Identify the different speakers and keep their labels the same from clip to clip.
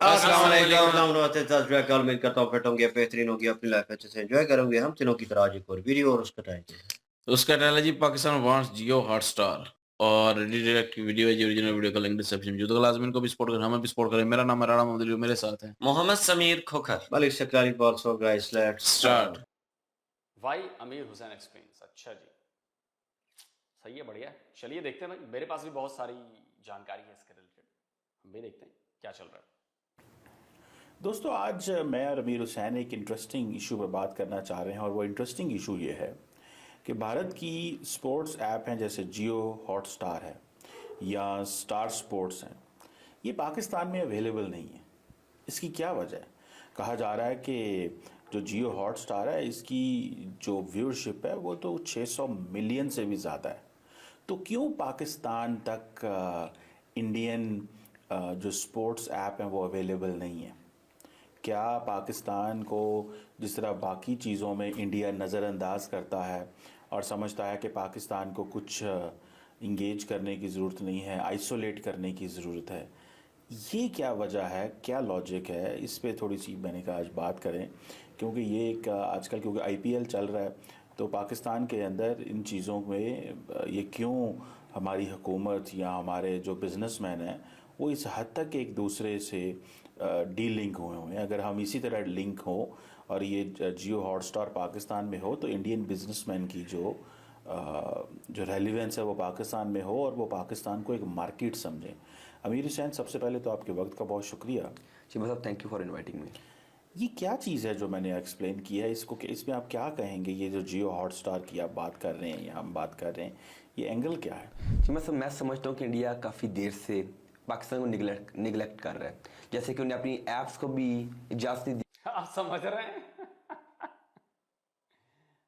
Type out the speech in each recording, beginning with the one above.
Speaker 1: अस्सलाम वालेकुम।
Speaker 2: कल उम्मीद करता हूँ फिट होंगे, बेहतरीन होंगे, अपनी लाइफ अच्छे से एंजॉय करेंगे। हम तीनों की तरह आज एक और वीडियो और उसका टाइटल है।
Speaker 1: उसका टाइटल है जी पाकिस्तान वांट्स जियो हॉटस्टार और रीडायरेक्ट की वीडियो है जी। ओरिजिनल वीडियो का लिंक डिस्क्रिप्शन में जो तो लाजमी इनको भी सपोर्ट करें, हमें भी सपोर्ट करें। मेरा नाम है राणा मोहम्मद, जो मेरे साथ है
Speaker 3: मोहम्मद समीर खोखर।
Speaker 2: मलिक शक्लारी बॉल्सो guys let's
Speaker 1: start.
Speaker 4: Why Amir Hussain explains. अच्छा जी, सही है, बढ़िया है। चलिए देखते हैं भाई, मेरे पास भी बहुत सारी जानकारी है इसके रिलेटेड, हम भी देखते हैं क्या चल रहा है।
Speaker 5: दोस्तों, आज मैं और अमीर हुसैन एक इंटरेस्टिंग इशू पर बात करना चाह रहे हैं और वो इंटरेस्टिंग इशू ये है कि भारत की स्पोर्ट्स ऐप हैं जैसे जियो हॉटस्टार है या स्टार स्पोर्ट्स हैं, ये पाकिस्तान में अवेलेबल नहीं है। इसकी क्या वजह है? कहा जा रहा है कि जो जियो हॉटस्टार है इसकी जो व्यूअरशिप है वो तो 600 मिलियन से भी ज़्यादा है। तो क्यों पाकिस्तान तक इंडियन जो स्पोर्ट्स ऐप हैं वो अवेलेबल नहीं है? क्या पाकिस्तान को जिस तरह बाकी चीज़ों में इंडिया नज़रअंदाज करता है और समझता है कि पाकिस्तान को कुछ इंगेज करने की ज़रूरत नहीं है, आइसोलेट करने की ज़रूरत है, ये क्या वजह है, क्या लॉजिक है? इस पे थोड़ी सी मैंने कहा आज बात करें, क्योंकि ये एक आजकल क्योंकि आईपीएल चल रहा है तो पाकिस्तान के अंदर इन चीज़ों में ये क्यों हमारी हुकूमत या हमारे जो बिजनेसमैन हैं वो इस हद तक एक दूसरे से डी लिंक हुए हुए हैं। अगर हम इसी तरह लिंक हो और ये जियो हॉटस्टार पाकिस्तान में हो तो इंडियन बिजनेसमैन की जो रेलिवेंस है वो पाकिस्तान में हो और वो पाकिस्तान को एक मार्केट समझें। अमीर हुसैन, सबसे पहले तो आपके वक्त का बहुत शुक्रिया
Speaker 3: जी मतलब thank you for inviting me.
Speaker 5: ये क्या चीज़ है जो मैंने एक्सप्लेन किया है इसको, कि इसमें आप क्या कहेंगे? ये जो जियो हॉटस्टार की आप बात कर रहे हैं या हम बात कर रहे हैं, ये एंगल क्या है?
Speaker 3: जी मतलब मैं समझता हूँ कि इंडिया काफ़ी देर से पाकिस्तान को निगलेक्ट कर रहा है। जैसे कि उन्हें अपनी ऐप्स को भी इजाज़त नहीं दी।
Speaker 4: आप समझ रहे हैं?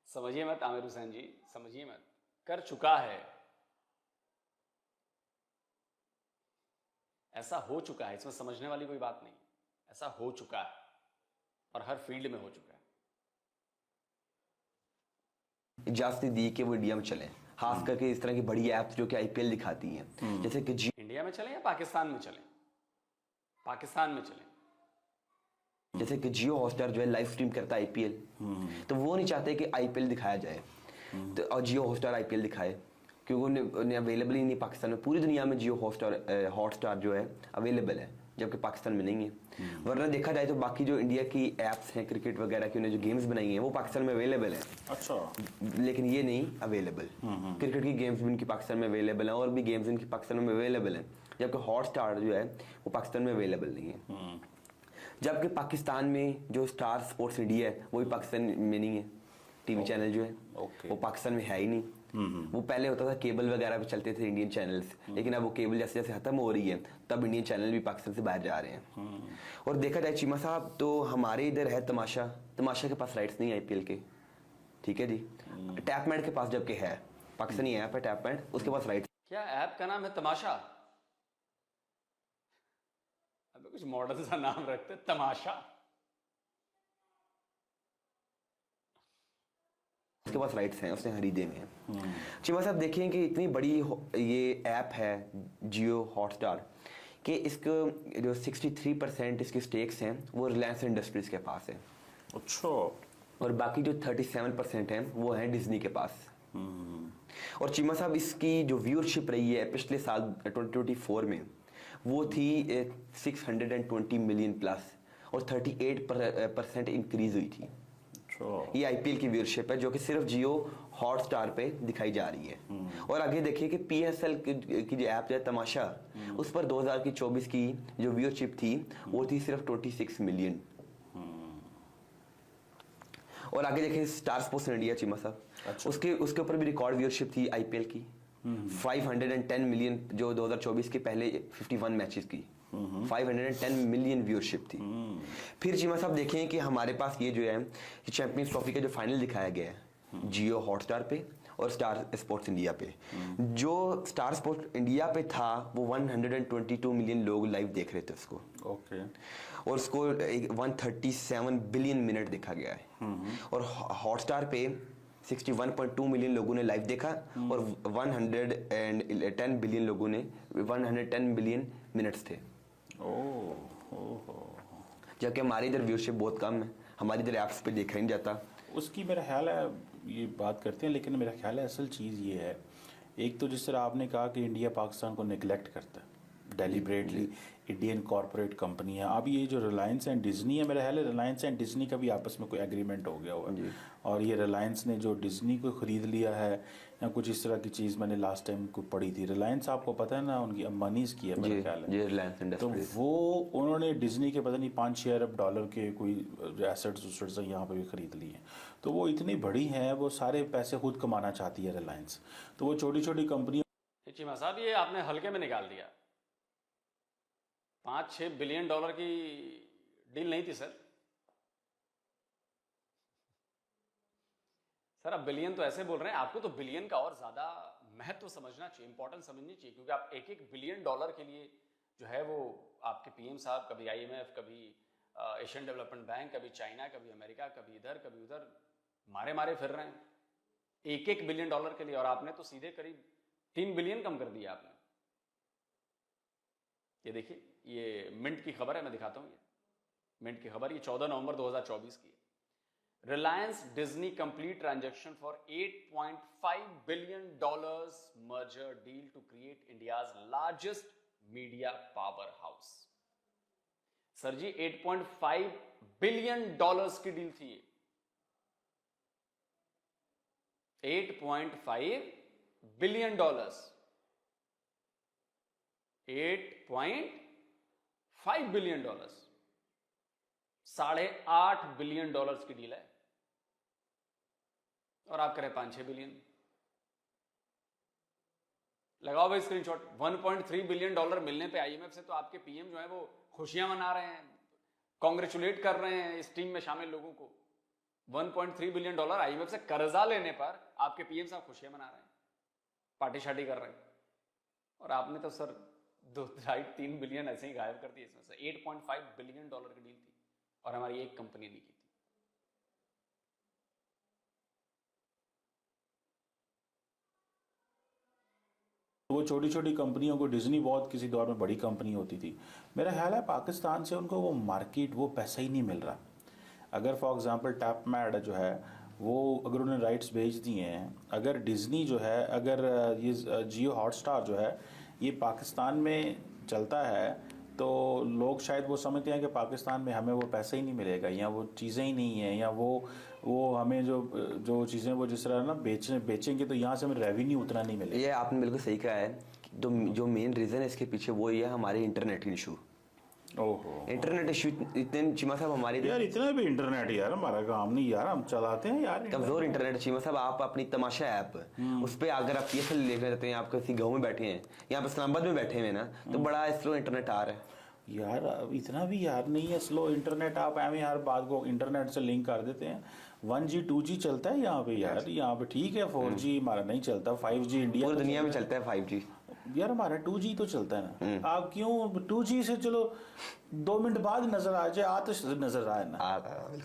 Speaker 4: समझिए मत आमिर हुसैन जी, समझिए मत, कर चुका है, ऐसा हो चुका है, इसमें समझने वाली कोई बात नहीं। ऐसा हो चुका है और हर फील्ड में हो चुका है।
Speaker 3: इजाज़त नहीं दी कि वो इंडिया में चलें, खास करके इस तरह की बड़ी ऐप्स जो कि आईपीएल दिखाती हैं, जैसे कि
Speaker 4: इंडिया में चलें या पाकिस्तान में चलें? पाकिस्तान में चलें।
Speaker 3: जैसे कि जियो हॉटस्टार जो है लाइव स्ट्रीम करता है आईपीएल, तो वो नहीं चाहते कि आईपीएल दिखाया जाए तो और जियो हॉटस्टार आईपीएल दिखाए, क्योंकि उन्हें अवेलेबल ही नहीं पाकिस्तान में। पूरी दुनिया में जियो हॉटस्टार जो है अवेलेबल है, जबकि पाकिस्तान में नहीं है। वरना देखा जाए तो बाकी जो इंडिया की ऐप्स हैं क्रिकेट वगैरह की, उन्हें जो गेम्स बनाई हैं वो पाकिस्तान में अवेलेबल है।
Speaker 5: अच्छा।
Speaker 3: लेकिन ये नहीं अवेलेबल। क्रिकेट की गेम्स भी उनकी पाकिस्तान में अवेलेबल है और भी गेम्स उनकी पाकिस्तान में अवेलेबल है, जबकि हॉटस्टार जो है वो पाकिस्तान में अवेलेबल नहीं है। जबकि पाकिस्तान में जो स्टार स्पोर्ट्स इंडिया है वो भी पाकिस्तान में नहीं है। टीवी चैनल जो है वो पाकिस्तान में है ही नहीं। वो पहले होता था केबल वगैरह पे चलते थे इंडियन चैनल्स, लेकिन अब वो केबल जैसे जैसे खत्म हो रही है तब इंडियन चैनल भी पाकिस्तान से बाहर जा रहे हैं। और देखा जाए चीमा साहब, तो हमारे इधर है तमाशा, तमाशा के पास राइट्स नहीं आईपीएल के, ठीक है जी। टैपमैट के पास जबकि है, पाकिस्तानी ऐप है टैपमैट, उसके पास राइट्स।
Speaker 4: क्या ऐप का नाम है तमाशा? अब कुछ मॉडर्न सा नाम रखते, तमाशा।
Speaker 3: उसके पास राइट्स हैं, उसने खरीदे हुए हैं। चीमा साहब देखिए कि इतनी बड़ी ये ऐप है जियो हॉटस्टार कि इसको जो 63% इसके स्टेक्स हैं वो रिलायंस इंडस्ट्रीज के पास है।
Speaker 5: अच्छा।
Speaker 3: और बाकी जो 37% हैं वो हैं डिज्नी के पास। और चीमा साहब इसकी जो व्यूअरशिप रही है पिछले साल 2024 में वो थी 620 मिलियन प्लस और 38% इंक्रीज हुई थी। ये आईपीएल की व्यूअरशिप है जो कि सिर्फ जियो हॉटस्टार पे दिखाई जा रही है। और आगे देखिए कि पीएसएल की जो ऐप है तमाशा, उस पर 2024 की जो व्यूअरशिप थी वो थी सिर्फ 26 मिलियन। और आगे देखिए स्टार स्पोर्ट्स इंडिया चीमा साहब,
Speaker 5: अच्छा।
Speaker 3: उसके ऊपर भी रिकॉर्ड व्यूअरशिप थी आईपीएल की 510 मिलियन, जो 2024 के पहले 51 मैचेस की 510 मिलियन व्यूअरशिप थी। फिर चीमा साहब देखें कि हमारे पास ये जो है चैंपियंस ट्रॉफी का जो फाइनल दिखाया गया है जियो हॉटस्टार पे और स्टार स्पोर्ट्स इंडिया पे। जो स्टार स्पोर्ट्स इंडिया पे था वो 122 मिलियन लोग लाइव देख रहे थे उसको।
Speaker 5: ओके।
Speaker 3: और उसको 137 बिलियन मिनट देखा गया है। और हॉटस्टार पे 61.2 मिलियन लोगों ने लाइव देखा और 110 बिलियन लोगों ने 110 बिलियन मिनट्स थे। जबकि हमारी इधर व्यूशिप बहुत कम है, हमारी इधर ऐप्स पे देखा ही नहीं जाता।
Speaker 5: उसकी मेरा ख्याल है, ये बात करते हैं, लेकिन मेरा ख्याल है असल चीज़ ये है, एक तो जिस तरह आपने कहा कि इंडिया पाकिस्तान को निगलेक्ट करता है डेलिबरेटली, इंडियन कॉरपोरेट कंपनी है। अब ये जो रिलायंस एंड डिज्नी है, मेरा ख्याल है रिलायंस एंड डिज्नी का भी आपस में कोई एग्रीमेंट हो गया हुआ है, और ये रिलायंस ने जो डिज्नी को ख़रीद लिया है या कुछ इस तरह की चीज़ मैंने लास्ट टाइम को पढ़ी थी। रिलायंस आपको पता है ना, उनकी अंबानीज की है मेरा ख्याल है,
Speaker 3: रिलायंस
Speaker 5: तो
Speaker 3: इंडस्ट्रीज।
Speaker 5: वो उन्होंने डिज्नी के पता नहीं 5-6 अरब डॉलर के कोई एसेट्स यहाँ पे भी ख़रीद लिए हैं। तो वो इतनी बड़ी हैं, वो सारे पैसे खुद कमाना चाहती है रिलायंस। तो वो छोटी छोटी कंपनी।
Speaker 4: चीमा साहब, ये आपने हल्के में निकाल दिया। 5-6 बिलियन डॉलर की डील नहीं थी सर। सर आप बिलियन तो ऐसे बोल रहे हैं, आपको तो बिलियन का और ज्यादा महत्व समझना चाहिए, इंपॉर्टेंस समझनी चाहिए, क्योंकि आप 1-1 बिलियन डॉलर के लिए जो है वो आपके पीएम साहब कभी IMF, कभी एशियन डेवलपमेंट बैंक, कभी चाइना, कभी अमेरिका, कभी इधर कभी उधर मारे मारे फिर रहे हैं 1-1 बिलियन डॉलर के लिए, और आपने तो सीधे करीब 3 बिलियन कम कर दिया आपने। ये देखिए, ये मिंट की खबर है, मैं दिखाता हूं। ये मिंट की खबर, ये 14 नवंबर 2024 की है। Reliance Disney complete transaction for $8.5 billion merger deal to create India's largest media power house. Sir ji 8.5 billion dollars की डील थी ये। 8.5 billion dollars, 8.5 billion dollars, 8.5 billion dollars की डील है, और आप करें 5-6 बिलियन। लगाओ भाई स्क्रीनशॉट। 1.3 बिलियन डॉलर मिलने पे IMF से तो आपके पीएम जो है वो खुशियां मना रहे हैं, कांग्रेचुलेट कर रहे हैं इस टीम में शामिल लोगों को। 1.3 बिलियन डॉलर IMF से कर्जा लेने पर आपके पीएम साहब खुशियां मना रहे हैं, पार्टी शार्टी कर रहे हैं, और आपने तो सर 2.5-3 बिलियन ऐसे ही गायब कर दिए इसमें से। 8.5 बिलियन डॉलर की डील थी, और हमारी एक कंपनी ने की थी।
Speaker 5: वो छोटी छोटी कंपनियों को, डिज्नी बहुत किसी दौर में बड़ी कंपनी होती थी। मेरा ख्याल है पाकिस्तान से उनको वो मार्केट, वो पैसा ही नहीं मिल रहा। अगर फॉर एग्जांपल टैपमैड जो है वो, अगर उन्हें राइट्स भेज दिए हैं, अगर डिज्नी जो है, अगर ये जियो हॉटस्टार जो है ये पाकिस्तान में चलता है, तो लोग शायद वो समझते हैं कि पाकिस्तान में हमें वो पैसा ही नहीं मिलेगा, या वो चीज़ें ही नहीं हैं, या वो हमें जो चीज़ें वो जिस तरह ना बेचेंगे तो यहाँ से हमें रेवेन्यू उतना नहीं मिलेगा।
Speaker 3: ये आपने बिल्कुल सही कहा है। जो मेन रीज़न है इसके पीछे वो ये है हमारे इंटरनेट की इशू।
Speaker 5: ओहो,
Speaker 3: इंटरनेट इशू इतने चीमा साहब हमारी
Speaker 5: यार इतना भी इंटरनेट यार हमारा काम नहीं यार, हम चलाते हैं यार
Speaker 3: कमजोर इंटरनेट। चीमा साहब आप अपनी तमाशा ऐप उस पर अगर आप PSL लेकर जाते हैं, आप किसी गाँव में बैठे हैं, यहाँ पे इस्लामाबाद में बैठे हुए ना, तो बड़ा स्लो इंटरनेट आ रहा है
Speaker 5: यार। इतना भी यार नहीं है स्लो इंटरनेट, आप एम हर बात को इंटरनेट से लिंक कर देते हैं। 1G 2G चलता है यहाँ पे यार, यहाँ पे ठीक है। 4G हमारा नहीं चलता, 5G इंडिया
Speaker 3: पूरी दुनिया में चलता है। 5G
Speaker 5: यार हमारा 2G तो चलता है ना। आप क्यों 2G से चलो 2 मिनट बाद नजर आ जाए, तो नजर आए ना।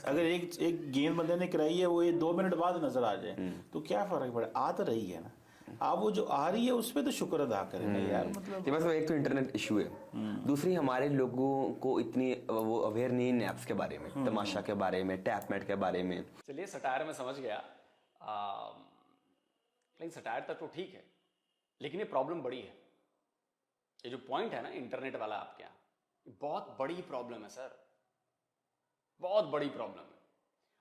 Speaker 5: अगर एक गेंद बंदे ने कराई है, वो ये 2 मिनट बाद नजर आ जाए तो क्या फर्क पड़े, आ तो रही है ना। आप वो जो आ रही है उस पर तो शुक्र अदा करें ना यार। मतलब
Speaker 3: एक तो इंटरनेट इशू है, दूसरी हमारे लोगों को इतनी वो अवेयर नहीं है ऐप्स के बारे में, तमाशा के बारे में, टैपमेट के बारे में।
Speaker 4: चलिए सटायर में समझ गया, लेकिन सटायर तक तो ठीक है, लेकिन ये प्रॉब्लम बड़ी है। ये जो पॉइंट है ना इंटरनेट वाला आपके यहाँ, बहुत बड़ी प्रॉब्लम है सर, बहुत बड़ी प्रॉब्लम है।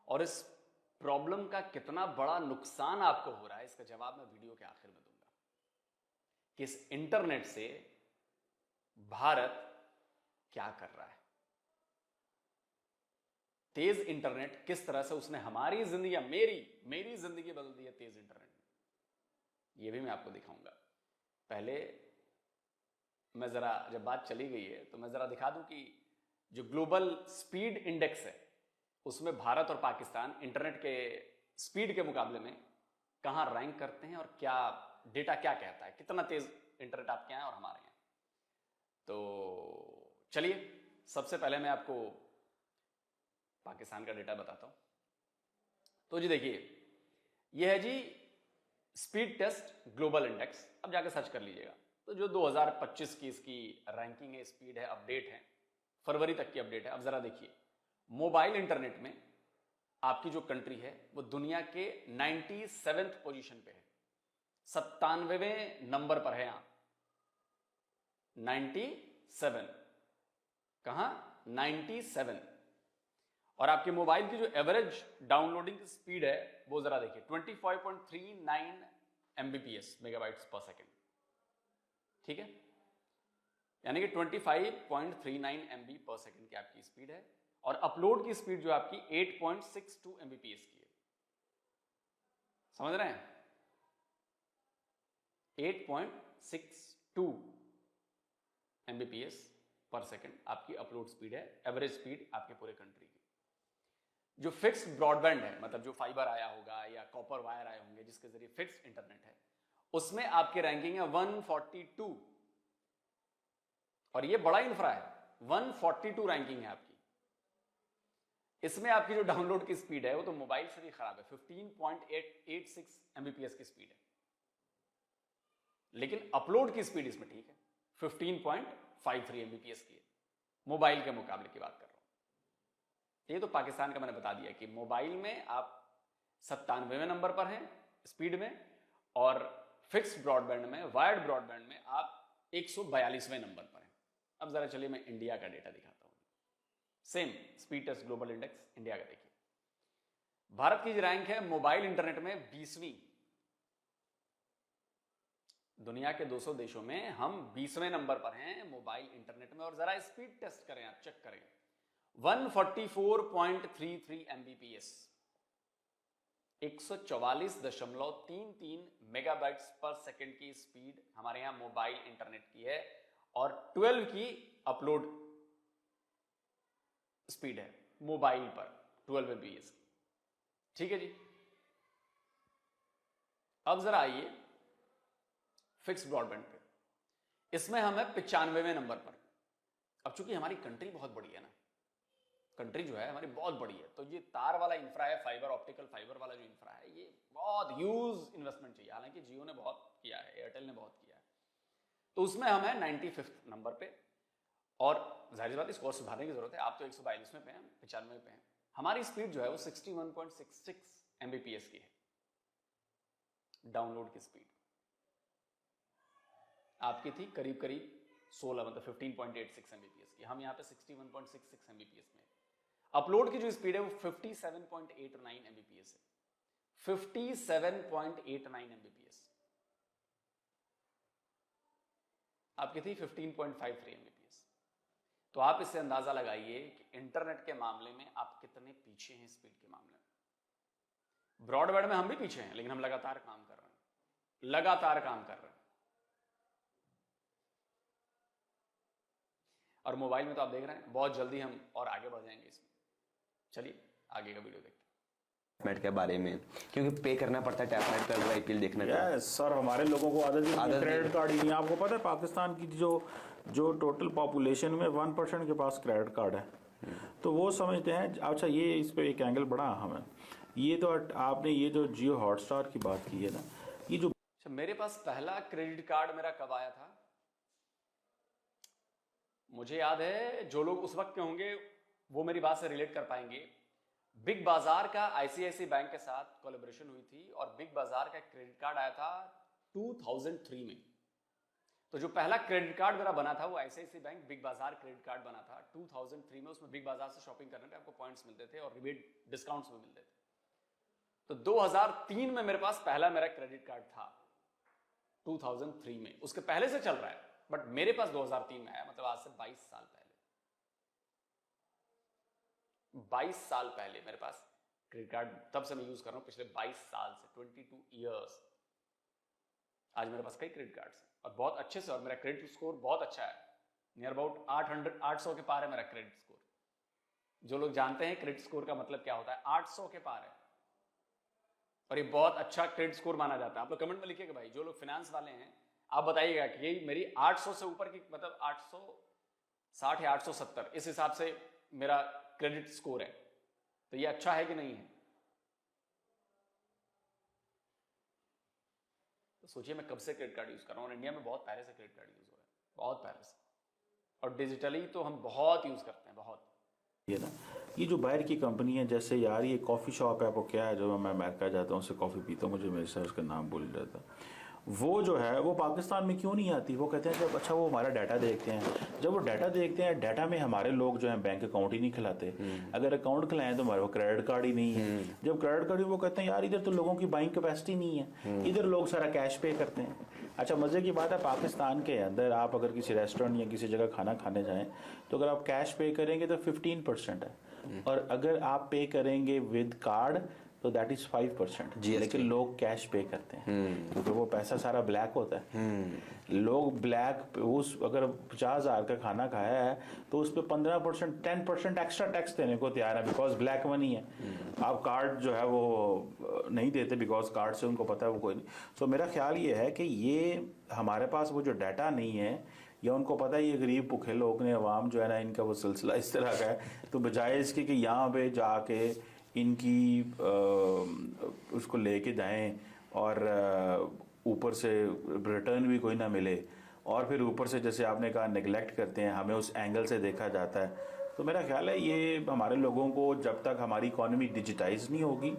Speaker 4: और इस प्रॉब्लम का कितना बड़ा नुकसान आपको हो रहा है, इसका जवाब मैं वीडियो के आखिर में दूंगा कि इस इंटरनेट से भारत क्या कर रहा है। तेज इंटरनेट किस तरह से उसने हमारी जिंदगी, मेरी जिंदगी बदल दी है तेज इंटरनेट ने, यह भी मैं आपको दिखाऊंगा। पहले मैं जरा, जब बात चली गई है तो मैं जरा दिखा दूं कि जो ग्लोबल स्पीड इंडेक्स है उसमें भारत और पाकिस्तान इंटरनेट के स्पीड के मुकाबले में कहां रैंक करते हैं, और क्या डेटा क्या कहता है, कितना तेज इंटरनेट आपके यहाँ और हमारे यहाँ। तो चलिए सबसे पहले मैं आपको पाकिस्तान का डेटा बताता हूं। तो जी देखिए, यह है जी स्पीड टेस्ट ग्लोबल इंडेक्स, अब जाके सर्च कर लीजिएगा। तो जो 2025 की इसकी रैंकिंग है, स्पीड है, अपडेट है, फरवरी तक की अपडेट है। अब जरा देखिए, मोबाइल इंटरनेट में आपकी जो कंट्री है वो दुनिया के 97th पोजीशन पे है, 97वें नंबर पर है आप। 97 कहां? 97। और आपके मोबाइल की जो एवरेज डाउनलोडिंग स्पीड है वो जरा देखिए 25.39 एमबीपीएस मेगाबाइट्स पर सेकेंड, ठीक है, यानी कि 25.39 एमबी पर सेकेंड की आपकी स्पीड है। और अपलोड की स्पीड जो आपकी 8.62 एमबीपीएस की है। समझ रहे हैं? 8.62 एमबीपीएस पर सेकेंड आपकी अपलोड स्पीड है, एवरेज स्पीड आपके पूरे कंट्री की। जो फिक्स्ड ब्रॉडबैंड है, मतलब जो फाइबर आया होगा या कॉपर वायर आए होंगे जिसके जरिए फिक्स्ड इंटरनेट है, उसमें आपकी रैंकिंग है 142। और ये बड़ा इंफ्रा है, 142 रैंकिंग है आपकी। इसमें आपकी जो डाउनलोड की स्पीड है वो तो मोबाइल से भी खराब है, 15.86 एमबीपीएस की स्पीड है। लेकिन अपलोड की स्पीड इसमें ठीक है, 15.53 एमबीपीएस की है, मोबाइल के मुकाबले की बात कर रहा हूं। ये तो पाकिस्तान का मैंने बता दिया कि मोबाइल में आप 97वें नंबर पर हैं स्पीड में, और फिक्स्ड ब्रॉडबैंड में, वायर्ड ब्रॉडबैंड में आप 142वें नंबर पर हैं। अब जरा चलिए मैं इंडिया का डेटा दिखाता हूं। Same speed test global index India का देखिए। भारत की रैंक है मोबाइल इंटरनेट में 20वीं। दुनिया के 200 देशों में हम 20वें नंबर पर हैं मोबाइल इंटरनेट में। और जरा स्पीड टेस्ट करें, आप चेक करें, 144.33 एमबीपीएस, 144.33 मेगाबाइट्स पर सेकेंड की स्पीड हमारे यहां मोबाइल इंटरनेट की है। और 12 की अपलोड स्पीड है मोबाइल पर, 12 एमबीपीएस, ठीक है जी। अब जरा आइए फिक्स ब्रॉडबैंड पे, इसमें हम है 95वें नंबर पर। अब चूंकि हमारी कंट्री बहुत बड़ी है ना, कंट्री जो है हमारी बहुत बड़ी है, तो ये तार वाला इंफ्रा है, फाइबर ऑप्टिकल फाइबर वाला जो इंफ्रा है, ये बहुत ह्यूज इन्वेस्टमेंट चाहिए। हालांकि जियो ने बहुत किया है, एयरटेल ने बहुत किया है, तो उसमें हम है 95th नंबर पे। और जाहिर बात इसको और सुधारने की जरूरत है। आप तो 142 पे हैं, 95 पे हैं। हमारी स्पीड जो है वो 61.66 एमबीपीएस की है डाउनलोड की स्पीड। आपकी थी करीब करीब 16, मतलब 15.86 एमबीपीएस की। हम यहाँ पे 61.66 एमबीपीएस में। अपलोड की जो स्पीड है वो 57.89 एमबीपीएस है, 57.89 एमबीपीएस। आपकी थी 15.53 एमबीपीएस। तो आप इससे अंदाजा लगाइए कि इंटरनेट के मामले में आप कितने पीछे हैं स्पीड के मामले में। ब्रॉडबैंड में हम भी पीछे हैं, लेकिन हम लगातार काम कर रहे हैं, लगातार काम कर रहे हैं। और मोबाइल में तो आप देख रहे हैं बहुत जल्दी हम और आगे बढ़ जाएंगे इसमें। चलिए आगे का वीडियो देखते हैं
Speaker 3: टैपनेट के बारे में, क्योंकि पे करना पड़ता है टैपनेट पर वो आईपीएल देखने का।
Speaker 5: यस सर, हमारे लोगों को आदत है क्रेडिट कार्ड ही नहीं। आपको पता है पाकिस्तान की जो टोटल पॉपुलेशन में 1% के पास क्रेडिट कार्ड है, तो वो समझते हैं। अच्छा, ये इस पे एक एंगल बड़ा अहम है। ये तो आपने ये जो जियो हॉटस्टार की बात की है ना, ये जो
Speaker 4: मेरे पास पहला क्रेडिट कार्ड मेरा कब आया था मुझे याद है। जो लोग उस वक्त के होंगे वो मेरी बात से रिलेट कर पाएंगे। बिग बाजार का आईसीआईसीआई बैंक के साथ कोलैबोरेशन हुई थी और बिग बाजार का क्रेडिट कार्ड आया था 2003 में। तो जो पहला क्रेडिट कार्ड मेरा बना था वो आईसीआईसीआई बैंक बिग बाजार क्रेडिट कार्ड बना था 2003 में। उसमें बिग बाजार से शॉपिंग करने पे आपको पॉइंट्स मिलते थे और रिबेट डिस्काउंट्स भी मिलते थे। तो 2003 में मेरे पास पहला मेरा क्रेडिट कार्ड था, 2003 में। उसके पहले से चल रहा है, बट मेरे पास 2003 में आया, मतलब आज से 22 साल पहले। 22 साल पहले मेरे पास क्रेडिट कार्ड, तब से मैं यूज कर रहा हूं, पिछले 22 साल से, 22 इयर्स। आज मेरे पास कई क्रेडिट कार्ड्स हैं और बहुत अच्छे से, और मेरा क्रेडिट स्कोर बहुत अच्छा है, नियर अबाउट 800 के पार है मेरा क्रेडिट स्कोर। जो लोग जानते हैं क्रेडिट स्कोर का मतलब क्या होता है, 800 के पार है, और ये बहुत अच्छा क्रेडिट स्कोर माना जाता है। आप लोग कमेंट में लिखिएगा भाई, जो लोग फाइनेंस वाले हैं आप बताइएगा कि ये मेरी 800 से ऊपर की, मतलब 860 या 870 इस हिसाब से मेरा क्रेडिट स्कोर है, तो ये अच्छा है कि नहीं है। तो सोचिए मैं कब से क्रेडिट कार्ड यूज कर रहा हूं, और इंडिया में बहुत पहले से क्रेडिट कार्ड यूज हो रहा है, बहुत पहले से। और डिजिटली तो हम बहुत यूज़ करते हैं, बहुत।
Speaker 5: ये ना, ये जो बाहर की कंपनी है, जैसे यार ये कॉफ़ी शॉप है, वो क्या है, जो मैं अमेरिका जाता हूँ उससे कॉफ़ी पीता हूँ, मुझे मेरे से उसका नाम भूल जाता, वो जो है वो पाकिस्तान में क्यों नहीं आती? वो कहते हैं जब अच्छा वो हमारा डाटा देखते हैं, जब वो डाटा देखते हैं, डाटा में हमारे लोग जो हैं बैंक अकाउंट ही नहीं खिलाते, अगर अकाउंट खिलाएं तो हमारे वो क्रेडिट कार्ड ही नहीं है, जब क्रेडिट कार्ड, वो कहते हैं यार इधर तो लोगों की बाइंग कैपेसिटी नहीं है, इधर लोग सारा कैश पे करते हैं। अच्छा, मज़े की बात है, पाकिस्तान के अंदर आप अगर किसी रेस्टोरेंट या किसी जगह खाना खाने जाएं तो अगर आप कैश पे करेंगे तो 15% है, और अगर आप पे करेंगे विद कार्ड तो दैट इज 5%। लेकिन लोग कैश पे करते हैं क्योंकि वो पैसा सारा ब्लैक होता है। लोग ब्लैक उस अगर 50,000 का खाना खाया है तो उस पर 15% 10% एक्स्ट्रा टैक्स देने को तैयार है, बिकॉज ब्लैक मनी है। आप कार्ड जो है वो नहीं देते बिकॉज कार्ड से उनको पता है वो कोई नहीं। सो मेरा ख्याल ये है कि ये हमारे पास वो जो डाटा नहीं है, या उनको पता है ये गरीब भूखे लोग ने, अवाम जो है ना, इनका वो सिलसिला इस तरह का है, तो बजाय इसके कि यहाँ पे जाके इनकी उसको लेके जाएं और ऊपर से रिटर्न भी कोई ना मिले, और फिर ऊपर से जैसे आपने कहा नेग्लेक्ट करते हैं, हमें उस एंगल से देखा जाता है। तो मेरा ख्याल है ये हमारे लोगों को, जब तक हमारी इकॉनमी डिजिटाइज नहीं होगी,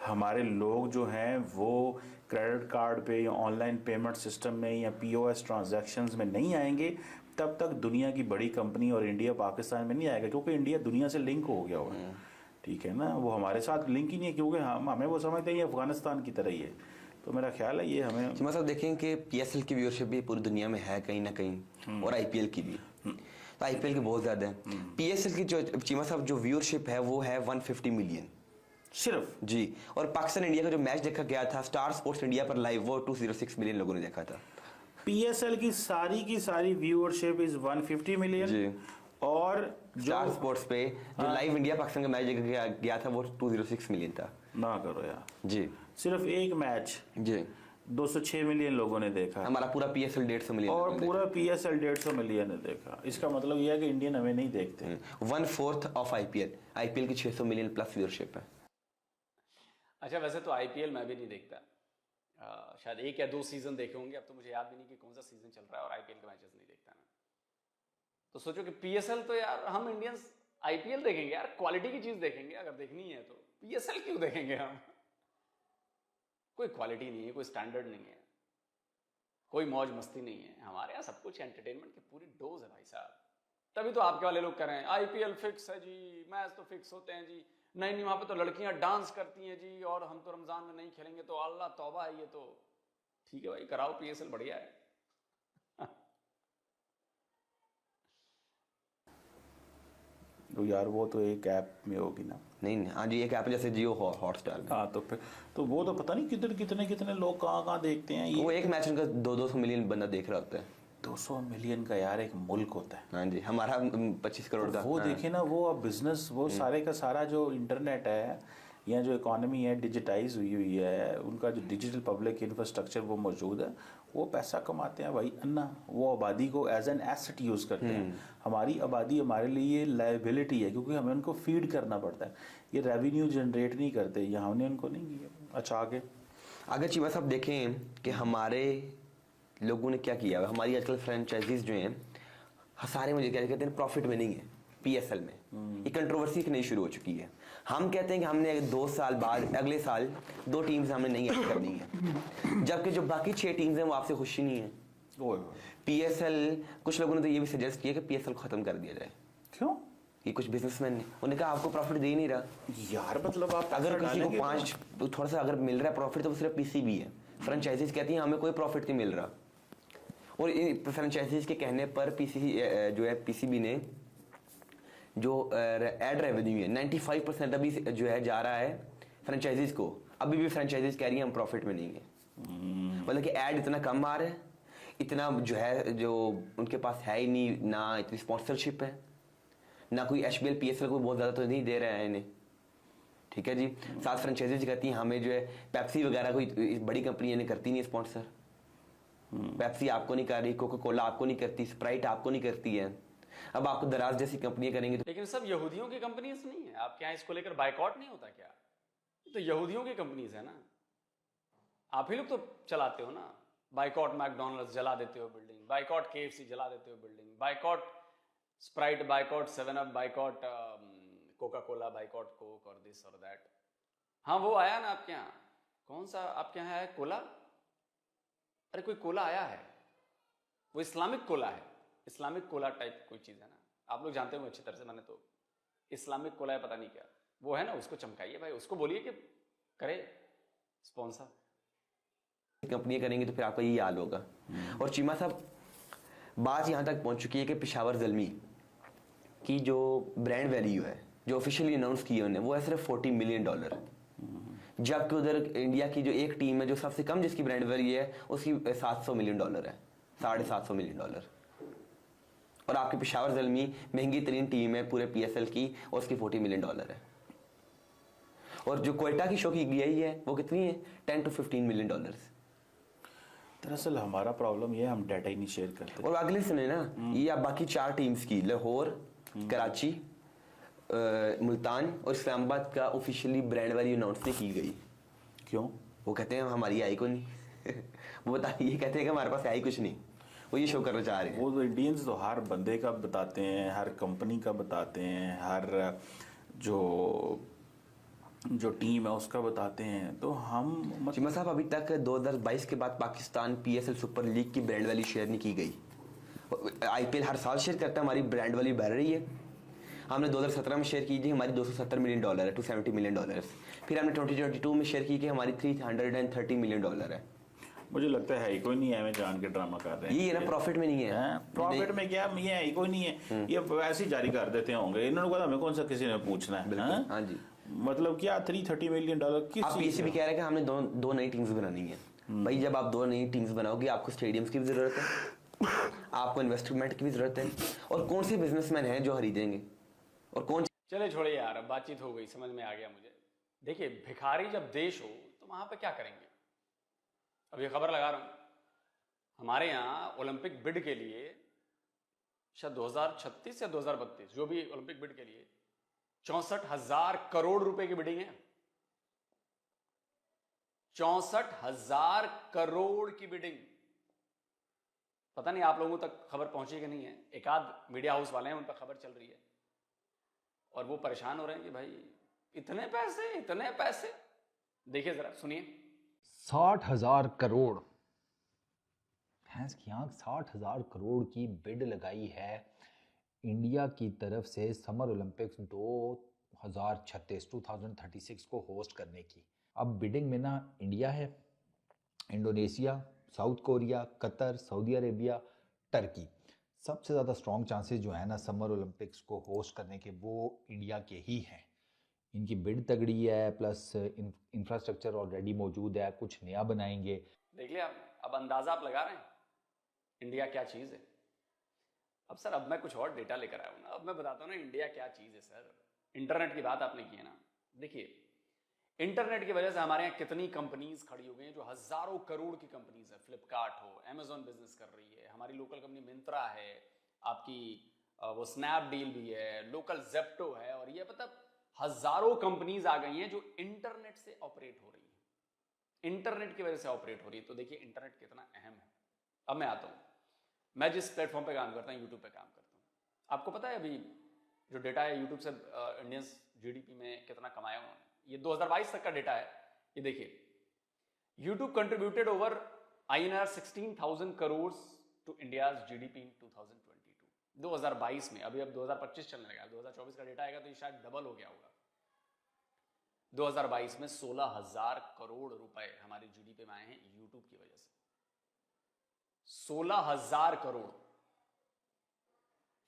Speaker 5: हमारे लोग जो हैं वो क्रेडिट कार्ड पे या ऑनलाइन पेमेंट सिस्टम में या POS ट्रांजैक्शंस में नहीं आएंगे, तब तक दुनिया की बड़ी कंपनी और इंडिया पाकिस्तान में नहीं आएगा, क्योंकि इंडिया दुनिया से लिंक हो गया हुआ है। ठीक है ना, वो हमारे साथ लिंक ही नहीं है, क्योंकि हमें वो समझते हैं ये अफगानिस्तान की तरह ही है। तो मेरा ख्याल है ये हमें
Speaker 3: मतलब देखें कि PSL की व्यूअरशिप भी पूरी दुनिया में है कहीं ना कहीं, और IPL की भी, तो IPL की बहुत ज़्यादा है। PSL की जो चीमा साहब जो व्यूअरशिप है वो है 150 मिलियन
Speaker 5: सिर्फ
Speaker 3: जी। और पाकिस्तान इंडिया का जो मैच देखा गया था स्टार स्पोर्ट्स इंडिया पर लाइव, वो 206 मिलियन लोगों ने देखा था।
Speaker 5: PSL की सारी व्यूअरशिप इज 150 मिलियन
Speaker 3: जी,
Speaker 5: और
Speaker 3: स्टार स्पोर्ट्स पे जो लाइव इंडिया पाकिस्तान का मैच देखा गया था वो 206 मिलियन था।
Speaker 5: ना करो यार
Speaker 3: जी,
Speaker 5: सिर्फ एक मैच
Speaker 3: जी
Speaker 5: 206 मिलियन लोगों ने देखा,
Speaker 3: हमारा पूरा PSL 150 मिलियन
Speaker 5: और पूरा PSL 150 मिलियन ने देखा। इसका मतलब यह है कि इंडियन हमें नहीं देखते।
Speaker 3: 1/4 ऑफ IPL की 600 मिलियन प्लस व्यूअरशिप है।
Speaker 4: अच्छा, वैसे तो IPL मैं भी नहीं देखता, शायद 1 या 2 सीजन देखे होंगे, अब तो मुझे याद भी नहीं कि कौन सा सीजन चल रहा है, और IPL के मैचेस नहीं देखता मैं। तो सोचो कि PSL तो यार हम इंडियंस IPL देखेंगे यार, क्वालिटी की चीज देखेंगे, अगर देखनी है तो PSL क्यों देखेंगे हम? कोई क्वालिटी नहीं है, कोई स्टैंडर्ड नहीं है, कोई मौज मस्ती नहीं है। हमारे यहाँ सब कुछ एंटरटेनमेंट की पूरी डोज है भाई साहब। तभी तो आपके वाले लोग कह रहे हैं IPL फिक्स है जी, मैच तो फिक्स होते हैं जी, नहीं वहां पे तो लड़कियां डांस करती हैं जी, और हम तो रमजान में नहीं खेलेंगे, तो अल्लाह तौबा है ये तो। ठीक है भाई, कराओ PSL, बढ़िया है।
Speaker 5: तो यार वो तो एक ऐप में होगी ना।
Speaker 3: नहीं, हाँ जी, एक ऐप जैसे जियो हॉटस्टार में।
Speaker 5: हाँ, तो फिर तो वो तो पता नहीं कितने लोग कहाँ देखते हैं।
Speaker 3: वो एक मैच उनका 200 मिलियन बंदा देख रहा होता है।
Speaker 5: 200 मिलियन का यार एक मुल्क होता है।
Speaker 3: हाँ जी, हमारा 25 करोड़ का।
Speaker 5: वो देखे ना, वो अब बिजनेस, वो सारे का सारा जो इंटरनेट है या जो इकोनॉमी है डिजिटाइज हुई है, उनका जो डिजिटल पब्लिक इंफ्रास्ट्रक्चर वो मौजूद है, वो पैसा कमाते हैं भाई अन्ना। वो आबादी को एज एन एसेट यूज़ करते हैं। हमारी आबादी हमारे लिए लाइबिलिटी है, क्योंकि हमें उनको फीड करना पड़ता है। ये रेवेन्यू जनरेट नहीं करते, या हमने उनको नहीं किया। अच्छा, आगे
Speaker 3: अगर चीमा साहब देखें कि हमारे लोगों ने क्या किया, हमारी आजकल फ्रेंचाइजीज जो हैं सारे मुझे क्या कहते हैं प्रॉफिट में नहीं है PSL में। ये कंट्रोवर्सी नहीं शुरू हो चुकी है। हम कहते हैं कि हमने 2 साल बाद अगले साल 2 टीम्स हमने नहीं ऐड करनी है, जबकि जो बाकी 6 टीम्स हैं वो आपसे खुशी नहीं है। PSL, कुछ लोगों ने तो ये भी सजेस्ट किया कि PSL खत्म कर दिया जाए।
Speaker 5: क्यों?
Speaker 3: ये कुछ बिजनेसमैन ने उन्होंने कहा आपको प्रॉफिट दे ही नहीं रहा
Speaker 5: यार, मतलब आप
Speaker 3: अगर किसी को 5 थोड़ा सा अगर मिल रहा है प्रॉफिट तो वो सिर्फ PCB है। फ्रेंचाइजीज कहती हैं हमें कोई प्रॉफिट नहीं मिल रहा, और फ्रेंचाइजीज के कहने पर जो है PCB ने जो एड रेवेन्यू है 95% अभी जो है जा रहा है फ्रेंचाइजीज को। अभी भी फ्रेंचाइजीज कह रही हैं हम प्रॉफिट में नहीं है, मतलब कि एड इतना कम आ रहा है, इतना जो है जो उनके पास है ही नहीं, ना इतनी स्पॉन्सरशिप है, ना कोई HBL PSL को बहुत ज़्यादा तो नहीं दे रहा है इन्हें। ठीक है जी, साथ फ्रेंचाइजीज कहती हैं हमें जो है पेप्सी वगैरह कोई बड़ी कंपनी इन्हें करती नहीं है स्पॉन्सर। पेप्सी आपको नहीं कर रही, कोका कोला आपको नहीं करती, स्प्राइट आपको नहीं करती है, अब आपको दराज जैसी कंपनियां करेंगी।
Speaker 4: लेकिन सब यहूदियों की कंपनीज नहीं है, आपके यहाँ इसको लेकर बाइकआउट नहीं होता क्या? तो यहूदियों की कंपनीज है ना, आप ही लोग तो चलाते हो ना। बाइकआउट मैकडोनल्ड्स जला देते हो बिल्डिंग, बाइकआउट KFC जला देते हो building, boycott Sprite boycott, 7 up boycott, Coca Cola boycott, Coke और दिस और दैट। हाँ वो आया ना आपके यहाँ, कौन सा आपके यहाँ है कोला? अरे कोई कोला आया है, वो इस्लामिक कोला है, इस्लामिक कोला टाइप कोई चीज है ना, आप लोग जानते हो अच्छी तरह से, मैंने तो इस्लामिक कोला है पता नहीं क्या वो है ना, उसको चमकाइए भाई, उसको बोलिए कि करे स्पॉन्सर।
Speaker 3: कंपनी करेंगे तो फिर आपका ये हाल होगा। और चीमा साहब बात यहाँ तक पहुँच चुकी है कि पेशावर ज़ल्मी की जो ब्रांड वैल्यू है जो ऑफिशियली अनाउंस की है उन्होंने, वो है सिर्फ $40 मिलियन, जबकि उधर इंडिया की जो एक टीम है जो सबसे कम जिसकी ब्रांड वैल्यू है उसकी $700 मिलियन है, $750 मिलियन। और आपकी पेशावर ज़ल्मी महंगी तरीन टीम है पूरे PSL की और उसकी $40 मिलियन है। और जो कोयटा की शो की गई है वो कितनी है? $10 to 15 मिलियन।
Speaker 5: दरअसल हमारा प्रॉब्लम ये है, हम डाटा ही नहीं शेयर करते।
Speaker 3: और अगले सुने ना, ये अब बाकी 4 टीम्स की लाहौर, कराची, मुल्तान और इस्लामाबाद का ऑफिशियली ब्रांड वैल्यू अनाउंस नहीं की गई।
Speaker 5: क्यों?
Speaker 3: वो कहते हैं हमारी आई को नहीं वो बताइए, ये कहते हैं कि हमारे पास आई कुछ नहीं, वो ये शो करना चाह रहे हैं।
Speaker 5: वो तो इंडियंस तो हर बंदे का बताते हैं, हर कंपनी का बताते हैं, हर जो टीम है उसका बताते हैं, तो हम
Speaker 3: चिमा साहब अभी तक 2022 के बाद पाकिस्तान PSL सुपर लीग की ब्रांड वैल्यू शेयर नहीं की गई। IPL हर साल शेयर करता है, हमारी ब्रांड वैल्यू बढ़ रही है। हमने 2017 में शेयर की थी, हमारी $270 मिलियन है, $270 मिलियन। फिर हमने 2022 में शेयर की कि हमारी $330 मिलियन है।
Speaker 5: मुझे लगता है कोई नहीं है, हमें जान के ड्रामा कर रहे हैं।
Speaker 3: ये ना प्रॉफिट में नहीं है,
Speaker 5: प्रॉफिट में क्या, ये है कोई नहीं है, ये वैसे ही जारी कर देते होंगे इन्होंने, कहा हमें कौन सा किसी ने पूछना है।
Speaker 3: हाँ जी,
Speaker 5: मतलब क्या $330 मिलियन किस
Speaker 3: आप
Speaker 5: चीज
Speaker 3: भी कह रहे हैं कि हमने दो नई टीम्स बनानी है। भाई जब आप 2 नई टीम्स बनाओगे आपको स्टेडियम्स की भी जरूरत है, आपको इन्वेस्टमेंट की भी जरूरत है, और कौन से बिजनेसमैन हैं जो खरीदेंगे और कौन।
Speaker 4: चले छोड़िए यार, अब बातचीत हो गई, समझ में आ गया मुझे। देखिए भिखारी जब देश हो तो वहां पे क्या करेंगे। अब ये खबर लगा रहा हूं, हमारे यहाँ ओलंपिक बिड के लिए शायद 2036 या 2032 जो भी ओलंपिक बिड के लिए 64,000 करोड़ रुपए की बिडिंग है। 64,000 करोड़ की बिडिंग। पता नहीं आप लोगों तक खबर पहुंची कि नहीं है, एक आध मीडिया हाउस वाले हैं उन पर खबर चल रही है और वो परेशान हो रहे हैं कि भाई इतने पैसे, इतने पैसे। देखिए जरा सुनिए।
Speaker 6: 60,000 करोड़, भैंस की आंख, 60,000 करोड़ की बिड लगाई है इंडिया की तरफ से समर ओलंपिक्स 2036 को होस्ट करने की। अब बिडिंग में ना इंडिया है, Indonesia, south Korea, Qatar, Saudi Arabia, Turkey. सबसे ज़्यादा स्ट्रॉन्ग चांसेस जो है ना समर ओलंपिक्स को होस्ट करने के, वो इंडिया के ही हैं। इनकी बिड तगड़ी है, प्लस इंफ्रास्ट्रक्चर ऑलरेडी मौजूद है, कुछ नया बनाएंगे।
Speaker 4: देख लिया, अब अंदाजा आप लगा रहे हैं इंडिया क्या चीज है। अब सर अब मैं कुछ और डेटा लेकर आया हूं ना, अब मैं बताता हूं ना इंडिया क्या चीज है। सर इंटरनेट की बात आपने की है ना, देखिए इंटरनेट की वजह से हमारे यहाँ कितनी कंपनीज खड़ी हो गई हैं जो हजारों करोड़ की कंपनीज है। फ्लिपकार्ट हो, अमेजॉन बिजनेस कर रही है, हमारी लोकल कंपनी मिंत्रा है, आपकी वो स्नैपडील भी है, लोकल जेप्टो है, और ये मतलब हजारों कंपनीज आ गई हैं जो इंटरनेट से ऑपरेट हो रही है, इंटरनेट की वजह से ऑपरेट हो रही है। तो देखिए इंटरनेट कितना अहम है। अब मैं आता हूं, मैं जिस प्लेटफॉर्म पे काम करता हूं, यूट्यूब पे काम करता हूं, आपको पता है अभी जो डेटा है यूट्यूब से इंडियंस GDP में कितना कमाया उन्होंने, ये 2022 तक का डेटा है। ये देखिए YouTube contributed over INR 16,000 crore to India's GDP in 2022, 2022 में। अभी अब 2025 चलने लगा, 2024 का डेटा आएगा तो ये शायद डबल हो गया होगा। 2022 में 16,000 करोड़ रुपए हमारे GDP में आए हैं यूट्यूब की वजह से। 16,000 करोड़।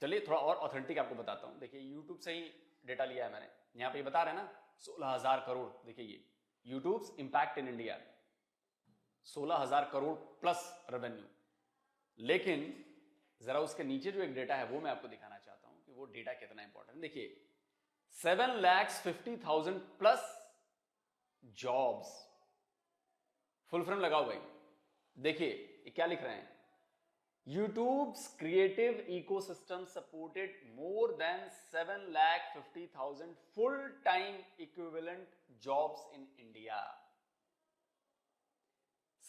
Speaker 4: चलिए थोड़ा और ऑथेंटिक आपको बताता हूं। देखिए यूट्यूब से ही डेटा लिया है मैंने, यहां पे बता रहे हैं ना 16,000 करोड़। देखिए ये YouTubes impact in India 16,000 crore plus revenue. लेकिन जरा उसके नीचे जो एक डेटा है वो मैं आपको दिखाना चाहता हूं कि वो डेटा कितना इंपॉर्टेंट। देखिए 7,50,000 प्लस जॉब्स। फुल फ्रेम लगाओ भाई। देखिए ये क्या लिख रहे हैं, YouTube's creative ecosystem supported more than 7,50,000 full-time equivalent jobs in India.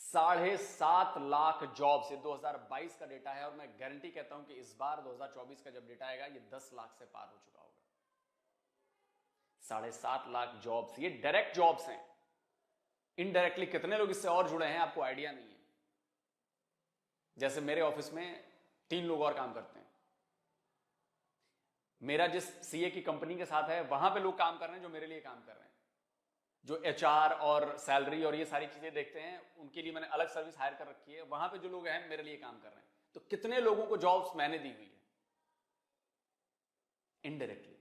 Speaker 4: 7.5 lakh jobs, ये 2022 का डेटा है, और मैं गारंटी कहता हूं कि इस बार 2024 का जब डेटा आएगा ये 10 लाख से पार हो चुका होगा। 7.5 लाख जॉब्स, ये डायरेक्ट जॉब्स हैं। इनडायरेक्टली कितने लोग इससे और जुड़े हैं आपको आइडिया नहीं है। जैसे मेरे ऑफिस में 3 लोग और काम करते हैं, मेरा जिस सीए की कंपनी के साथ है वहां पे लोग काम कर रहे हैं जो मेरे लिए काम कर रहे हैं, जो एचआर और सैलरी और ये सारी चीजें देखते हैं, उनके लिए मैंने अलग सर्विस हायर कर रखी है। वहां पे जो लोग हैं मेरे लिए काम कर रहे हैं। तो कितने लोगों को जॉब्स मैंने दी हुई है इनडायरेक्टली।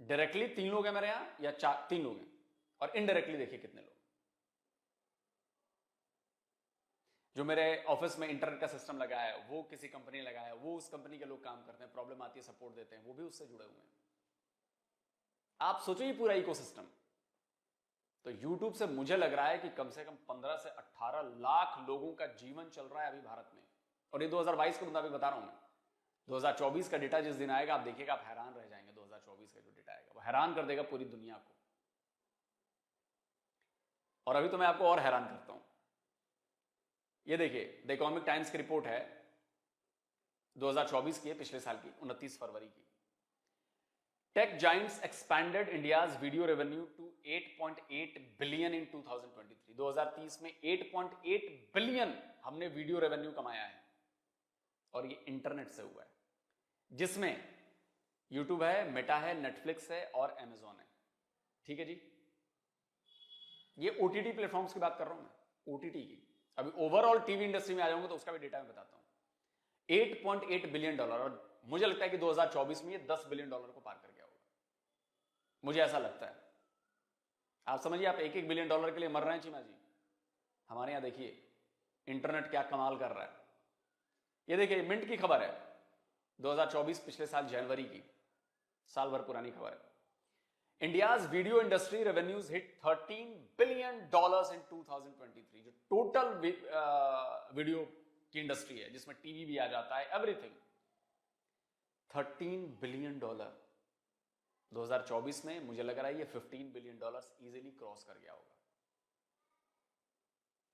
Speaker 4: डायरेक्टली 3 लोग हैं मेरे यहां, या 3 लोग हैं, और इनडायरेक्टली देखिए कितने लोग। जो मेरे ऑफिस में इंटरनेट का सिस्टम लगा है वो किसी कंपनी लगाया है, वो उस कंपनी के लोग काम करते हैं, प्रॉब्लम आती है सपोर्ट देते हैं, वो भी उससे जुड़े हुए हैं। आप सोचिए पूरा इकोसिस्टम। तो YouTube से मुझे लग रहा है कि कम से कम 15 से 18 लाख लोगों का जीवन चल रहा है अभी भारत में। और ये 2022 के मुताबिक बता रहा हूं मैं। 2024 का डेटा जिस दिन आएगा आप देखिएगा, आप हैरान रह जाएंगे। 2024 का जो डेटा आएगा वो हैरान कर देगा पूरी दुनिया को। और अभी तो मैं आपको और हैरान करता हूं। ये देखिए, द इकोनॉमिक टाइम्स की रिपोर्ट है 2024 की है, पिछले साल की, 29 फरवरी की। Tech giants expanded India's video revenue to 8.8 billion in 2023। 2030 में 8.8 बिलियन हमने वीडियो रेवेन्यू कमाया है, और ये इंटरनेट से हुआ है, जिसमें यूट्यूब है, मेटा है, नेटफ्लिक्स है और अमेजॉन है। ठीक है जी, ये ओटीटी प्लेटफॉर्म्स की बात कर रहा हूं मैं, ओटीटी की। अभी ओवरऑल टीवी इंडस्ट्री में आ जाऊंगा तो उसका भी डेटा मैं बताता हूं। 8.8 बिलियन डॉलर, और मुझे लगता है कि 2024 में ये 10 बिलियन डॉलर को पार कर गया होगा, मुझे ऐसा लगता है। आप समझिए, आप 1-1 बिलियन डॉलर के लिए मर रहे हैं चीमा जी। हमारे यहां देखिए इंटरनेट क्या कमाल कर रहा है। ये देखिए मिंट की खबर है, 2024 पिछले साल जनवरी की, साल भर पुरानी खबर है। India's video industry revenues hit 13 billion dollars in 2023। जो टोटल वीडियो की इंडस्ट्री है, जिसमें टीवी भी आ जाता है, एवरीथिंग, 13 बिलियन डॉलर 2024 में। मुझे लग रहा है ये 15 बिलियन डॉलर्स इजीली क्रॉस कर गया होगा।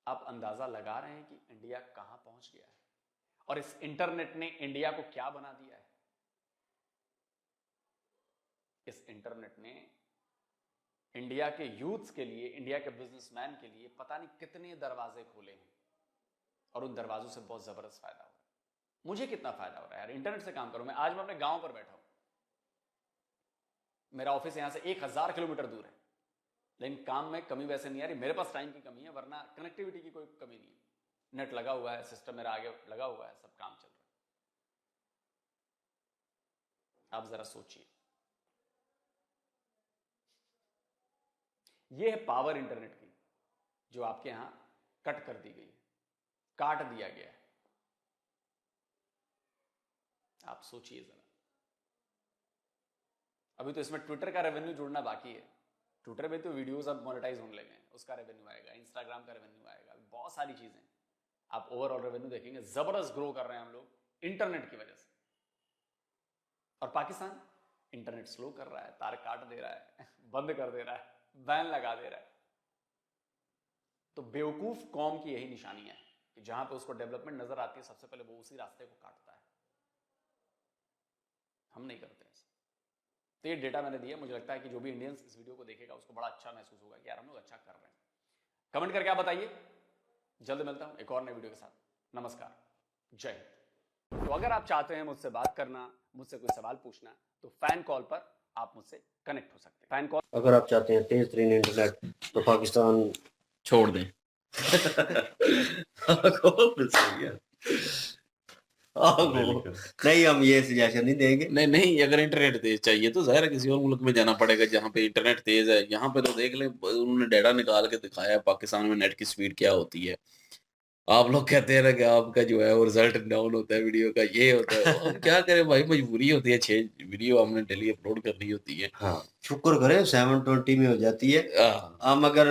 Speaker 4: आप अंदाजा लगा रहे हैं कि इंडिया कहां पहुंच गया है, और इस इंटरनेट ने इंडिया को क्या बना दिया है। इस इंटरनेट ने इंडिया के यूथ्स के लिए, इंडिया के बिजनेसमैन के लिए पता नहीं कितने दरवाजे खोले हैं, और उन दरवाजों से बहुत जबरदस्त फायदा हो रहा है। मुझे कितना फायदा हो रहा है यार, इंटरनेट से काम करूं मैं। आज मैं अपने गांव पर बैठा हूं, मेरा ऑफिस यहां से 1000 किलोमीटर दूर है, लेकिन काम में कमी वैसे नहीं आ रही। मेरे पास टाइम की कमी है, वरना कनेक्टिविटी की कोई कमी नहीं है। नेट लगा हुआ है, सिस्टम मेरा आगे लगा हुआ है, सब काम चल रहा है। आप जरा सोचिए, ये है पावर इंटरनेट की, जो आपके यहां कट कर दी गई है, काट दिया गया है। आप सोचिए जरा। अभी तो इसमें ट्विटर का रेवेन्यू जुड़ना बाकी है। ट्विटर में तो वीडियोस अब मोनेटाइज होने लगे हैं, उसका रेवेन्यू आएगा, इंस्टाग्राम का रेवेन्यू आएगा, बहुत सारी चीजें। आप ओवरऑल रेवेन्यू देखेंगे, जबरदस्त ग्रो कर रहे हैं हम लोग इंटरनेट की वजह से। और पाकिस्तान इंटरनेट स्लो कर रहा है, तार काट दे रहा है, बंद कर दे रहा है, बैन लगा दे रहा है। तो बेवकूफ कौम की यही निशानी है कि जहां पे उसको डेवलपमेंट नजर आती है, सबसे पहले वो उसी रास्ते को काटता है। हम नहीं करते ऐसा। तो ये डेटा मैंने दिया, मुझे लगता है कि जो भी इंडियंस इस वीडियो को देखेगा उसको बड़ा अच्छा महसूस होगा कि यार हम लोग अच्छा कर रहे हैं। कमेंट करके आप बताइए। जल्द मिलता हूं एक और नए वीडियो के साथ। नमस्कार, जय हिंद। तो अगर आप चाहते हैं मुझसे बात करना, मुझसे कोई सवाल पूछना, तो फैन कॉल पर आप मुझसे कनेक्ट हो सकते हैं। फैन कॉल,
Speaker 2: अगर आप चाहते हैं तेज तरीन इंटरनेट, तो पाकिस्तान
Speaker 1: छोड़ दें।
Speaker 2: नहीं, हम ये सजेशन नहीं देंगे।
Speaker 1: नहीं, अगर इंटरनेट तेज चाहिए तो जाहिर है किसी और मुल्क में जाना पड़ेगा जहाँ पे इंटरनेट तेज है। यहाँ पे तो देख ले, उन्होंने डाटा निकाल के दिखाया है पाकिस्तान में नेट की स्पीड क्या होती है। आप लोग कहते हैं ना कि आपका जो है वो रिजल्ट डाउन होता है वीडियो का, ये होता है। हम क्या करें भाई, मजबूरी होती है, 6 वीडियो हमने डेली अपलोड करनी होती है।
Speaker 2: हाँ, शुक्र करें 720 में हो जाती है। हम अगर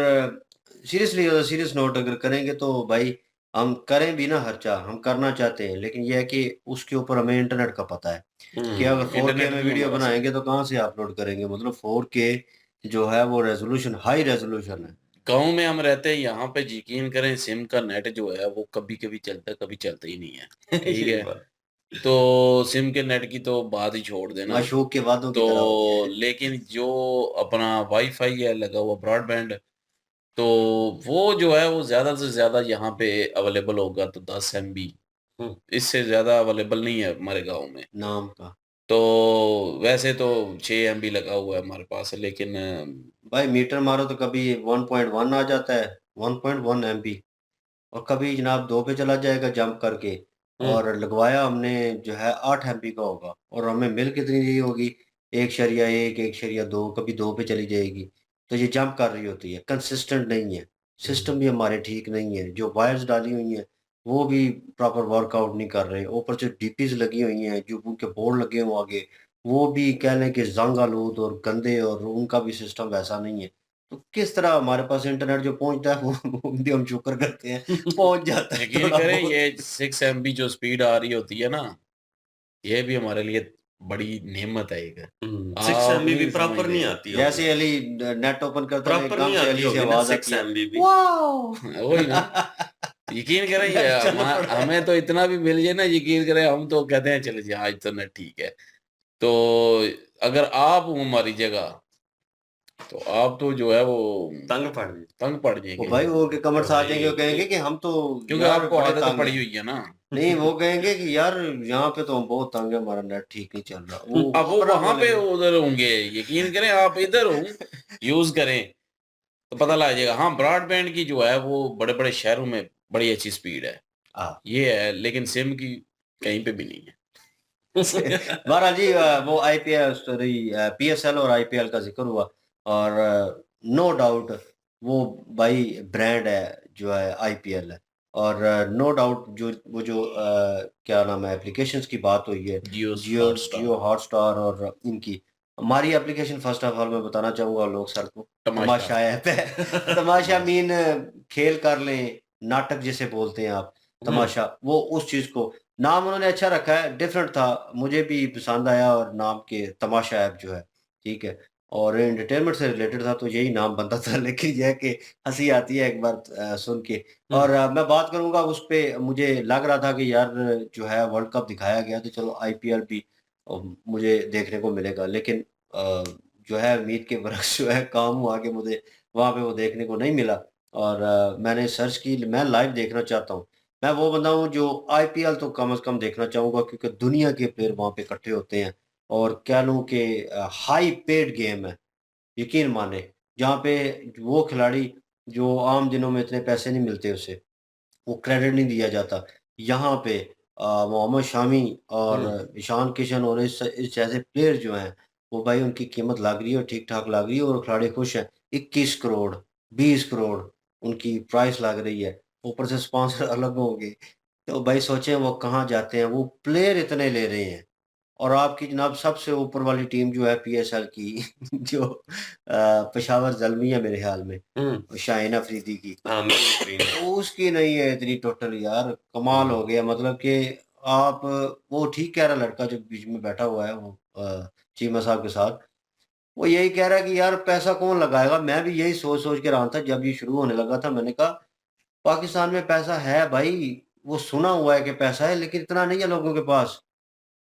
Speaker 2: सीरियसली सीरियस नोट अगर करेंगे तो भाई हम करें भी ना खर्चा, हम करना चाहते हैं, लेकिन यह है कि उसके ऊपर हमें इंटरनेट का पता है कि अगर 4K में वीडियो बनाएंगे तो कहाँ से अपलोड करेंगे। मतलब 4K जो है वो रेजोल्यूशन, हाई रेजोल्यूशन है,
Speaker 1: गाँव में हम रहते हैं, यहाँ पे यकीन करें सिम का नेट जो है वो कभी-कभी चलता है, कभी चलता ही नहीं है। ठीक
Speaker 2: ये
Speaker 1: है?
Speaker 2: बात
Speaker 1: तो सिम के नेट की तो बात ही छोड़ देना।
Speaker 2: माशूक के वादों की
Speaker 1: तो
Speaker 2: तरह हो गया है।
Speaker 1: लेकिन जो अपना वाई-फाई है लगा हुआ ब्रॉडबैंड, तो वो जो है वो ज़्यादा से ज़्यादा यहाँ पे अवेलेबल होगा तो 10 एमबी,
Speaker 2: हुँ,
Speaker 1: इससे ज़्यादा अवेलेबल नहीं है हमारे गाँव में।
Speaker 2: नाम का।
Speaker 1: तो वैसे तो 6 एमबी लगा हुआ है हमारे पास, लेकिन
Speaker 2: भाई मीटर मारो तो कभी 1.1 आ जाता है, 1.1 एमबी और कभी जनाब 2 पे चला जाएगा जंप करके और लगवाया हमने जो है 8 एमबी का होगा और हमें मिल कितनी रही होगी 1.1, 1.2 कभी 2 पे चली जाएगी। तो ये जंप कर रही होती है, कंसिस्टेंट नहीं है। सिस्टम भी हमारे ठीक नहीं है, जो वायर्स डाली हुई हैं, वो भी प्रॉपर वर्कआउट नहीं कर रहे। ऊपर से डीपीज़ लगी हुई हैं, जो उनके बोर्ड लगे हुए आगे, वो भी कह लें कि ज़ंग-आलूद और गंदे और उनका भी सिस्टम वैसा नहीं है। तो किस तरह हमारे पास इंटरनेट जो पहुँचता है वो भी हम शुक्र करते हैं, पहुँच जाता है
Speaker 1: यकीन
Speaker 2: थोड़ा
Speaker 1: करें
Speaker 2: बहुत।
Speaker 1: ये 6 एमबी जो स्पीड आ रही होती है ना, ये भी हमारे लिए बड़ी नेमत है एक।
Speaker 7: 6
Speaker 1: आप
Speaker 7: एमबी भी
Speaker 1: नहीं
Speaker 7: प्रॉपर नहीं
Speaker 1: समझते।
Speaker 7: आती होगी।
Speaker 2: जैसे अली नेट ओपन करता है
Speaker 7: प्रॉपर
Speaker 2: एकदम
Speaker 7: नहीं
Speaker 2: से
Speaker 7: आती
Speaker 2: अली से
Speaker 7: होगी ना
Speaker 2: आवाज़
Speaker 7: 6
Speaker 2: आती है,
Speaker 7: एमबी भी।
Speaker 2: वाओ!
Speaker 1: वही ना, यकीन करें ये
Speaker 2: नेट चल पड़ा है।
Speaker 1: हमें तो इतना भी मिल जाए ना, यकीन करें हम तो कहते हैं चले जी आज तो नेट ठीक है। तो अगर आप हो हमारी जगह, तो आप तो जो है वो
Speaker 7: तंग पड़ गई।
Speaker 1: तंग पड़
Speaker 2: वो
Speaker 1: जाएँगे।
Speaker 2: भाई वो के
Speaker 7: तो
Speaker 2: कमेंट्स आ जाएँगे, वो
Speaker 7: भाई
Speaker 2: कहेंगे कि हम तो
Speaker 1: क्योंकि
Speaker 2: यार
Speaker 1: आपको
Speaker 2: बड़े
Speaker 1: आदत
Speaker 2: तंग
Speaker 1: पड़ी
Speaker 2: हैं।
Speaker 1: हुई है ना।
Speaker 2: नहीं, वो कहेंगे कि यार यहाँ पे तो हम बहुत तंग हैं, हमारा नेट ठीक नहीं चल रहा। वो
Speaker 1: अब वो
Speaker 2: अपना
Speaker 1: वहाँ पे
Speaker 2: बोलेंगे।
Speaker 1: उधर होंगे, यकीन करें आप इधर हो, यूज़ करें, तो पता लग जाएगा। हाँ, ब्रॉडबैंड की जो है वो बड़े-बड़े शहरों में बड़ी अच्छी स्पीड है।
Speaker 2: हाँ।
Speaker 1: ये है, लेकिन सिम की कहीं पे भी नहीं है।
Speaker 2: बहरहाल जी वो आईपीएल सॉरी पीएसएल और आईपीएल का ज़िक्र हुआ और नो डाउट वो भाई ब्रांड है जो है आईपीएल है और नो डाउट जो वो जो क्या नाम है एप्लीकेशंस की बात हुई है
Speaker 1: जियो हॉटस्टार,
Speaker 2: जियो हॉटस्टार और इनकी हमारी एप्लीकेशन फर्स्ट ऑफ ऑल मैं बताना चाहूँगा लोग सर को
Speaker 1: तमाशा।
Speaker 2: तमाशा ऐप है तमाशा मीन खेल कर लें नाटक जिसे बोलते हैं आप तमाशा वो उस चीज़ को नाम उन्होंने अच्छा रखा है, डिफरेंट था, मुझे भी पसंद आया और नाम के तमाशा ऐप जो है, ठीक है? और एंटरटेनमेंट से रिलेटेड था तो यही नाम बनता था लेकिन ये है कि हँसी आती है एक बार सुन के और मैं बात करूँगा उस पे मुझे लग रहा था कि यार जो है वर्ल्ड कप दिखाया गया तो चलो आईपीएल भी मुझे देखने को मिलेगा लेकिन जो है उम्मीद के बरक्स जो है काम हुआ कि मुझे वहाँ पे वो देखने को नहीं मिला और मैंने सर्च की मैं लाइव देखना चाहता हूँ। मैं वो बंदा हूँ जो आईपीएल तो कम से कम देखना चाहूँगा क्योंकि दुनिया के प्लेयर वहाँ पे इकट्ठे होते हैं और कह लूँ कि हाई पेड गेम है, यकीन माने जहाँ पे वो खिलाड़ी जो आम दिनों में इतने पैसे नहीं मिलते उसे, वो क्रेडिट नहीं दिया जाता। यहाँ पे मोहम्मद शामी और ईशान किशन और इस जैसे प्लेयर जो हैं, वो भाई उनकी कीमत लग रही है और ठीक-ठाक लग रही है और खिलाड़ी खुश हैं। 21 करोड़, 20 करोड़ उनकी प्राइस लग रही है, ऊपर से स्पॉन्सर अलग होंगे। तो भाई सोचें वो कहाँ जाते हैं, वो प्लेयर इतने ले रहे हैं और आपकी जनाब सबसे ऊपर वाली टीम जो है पीएसएल की जो पेशावर ज़ल्मी है मेरे ख़्याल में, शाहीन अफरीदी की।
Speaker 7: हाँ, मेरी स्क्रीन है।
Speaker 2: उसकी नहीं है इतनी टोटल यार, कमाल हो गया मतलब कि आप वो ठीक कह रहा लड़का जो बीच में बैठा हुआ है वो चीमा साहब के साथ, वो यही कह रहा है कि यार पैसा कौन लगाएगा? मैं भी यही सोच-सोच के रहा था जब ये शुरू होने लगा था मैंने कहा पाकिस्तान में पैसा है भाई, वो सुना हुआ है कि पैसा है लेकिन इतना नहीं है लोगों के पास।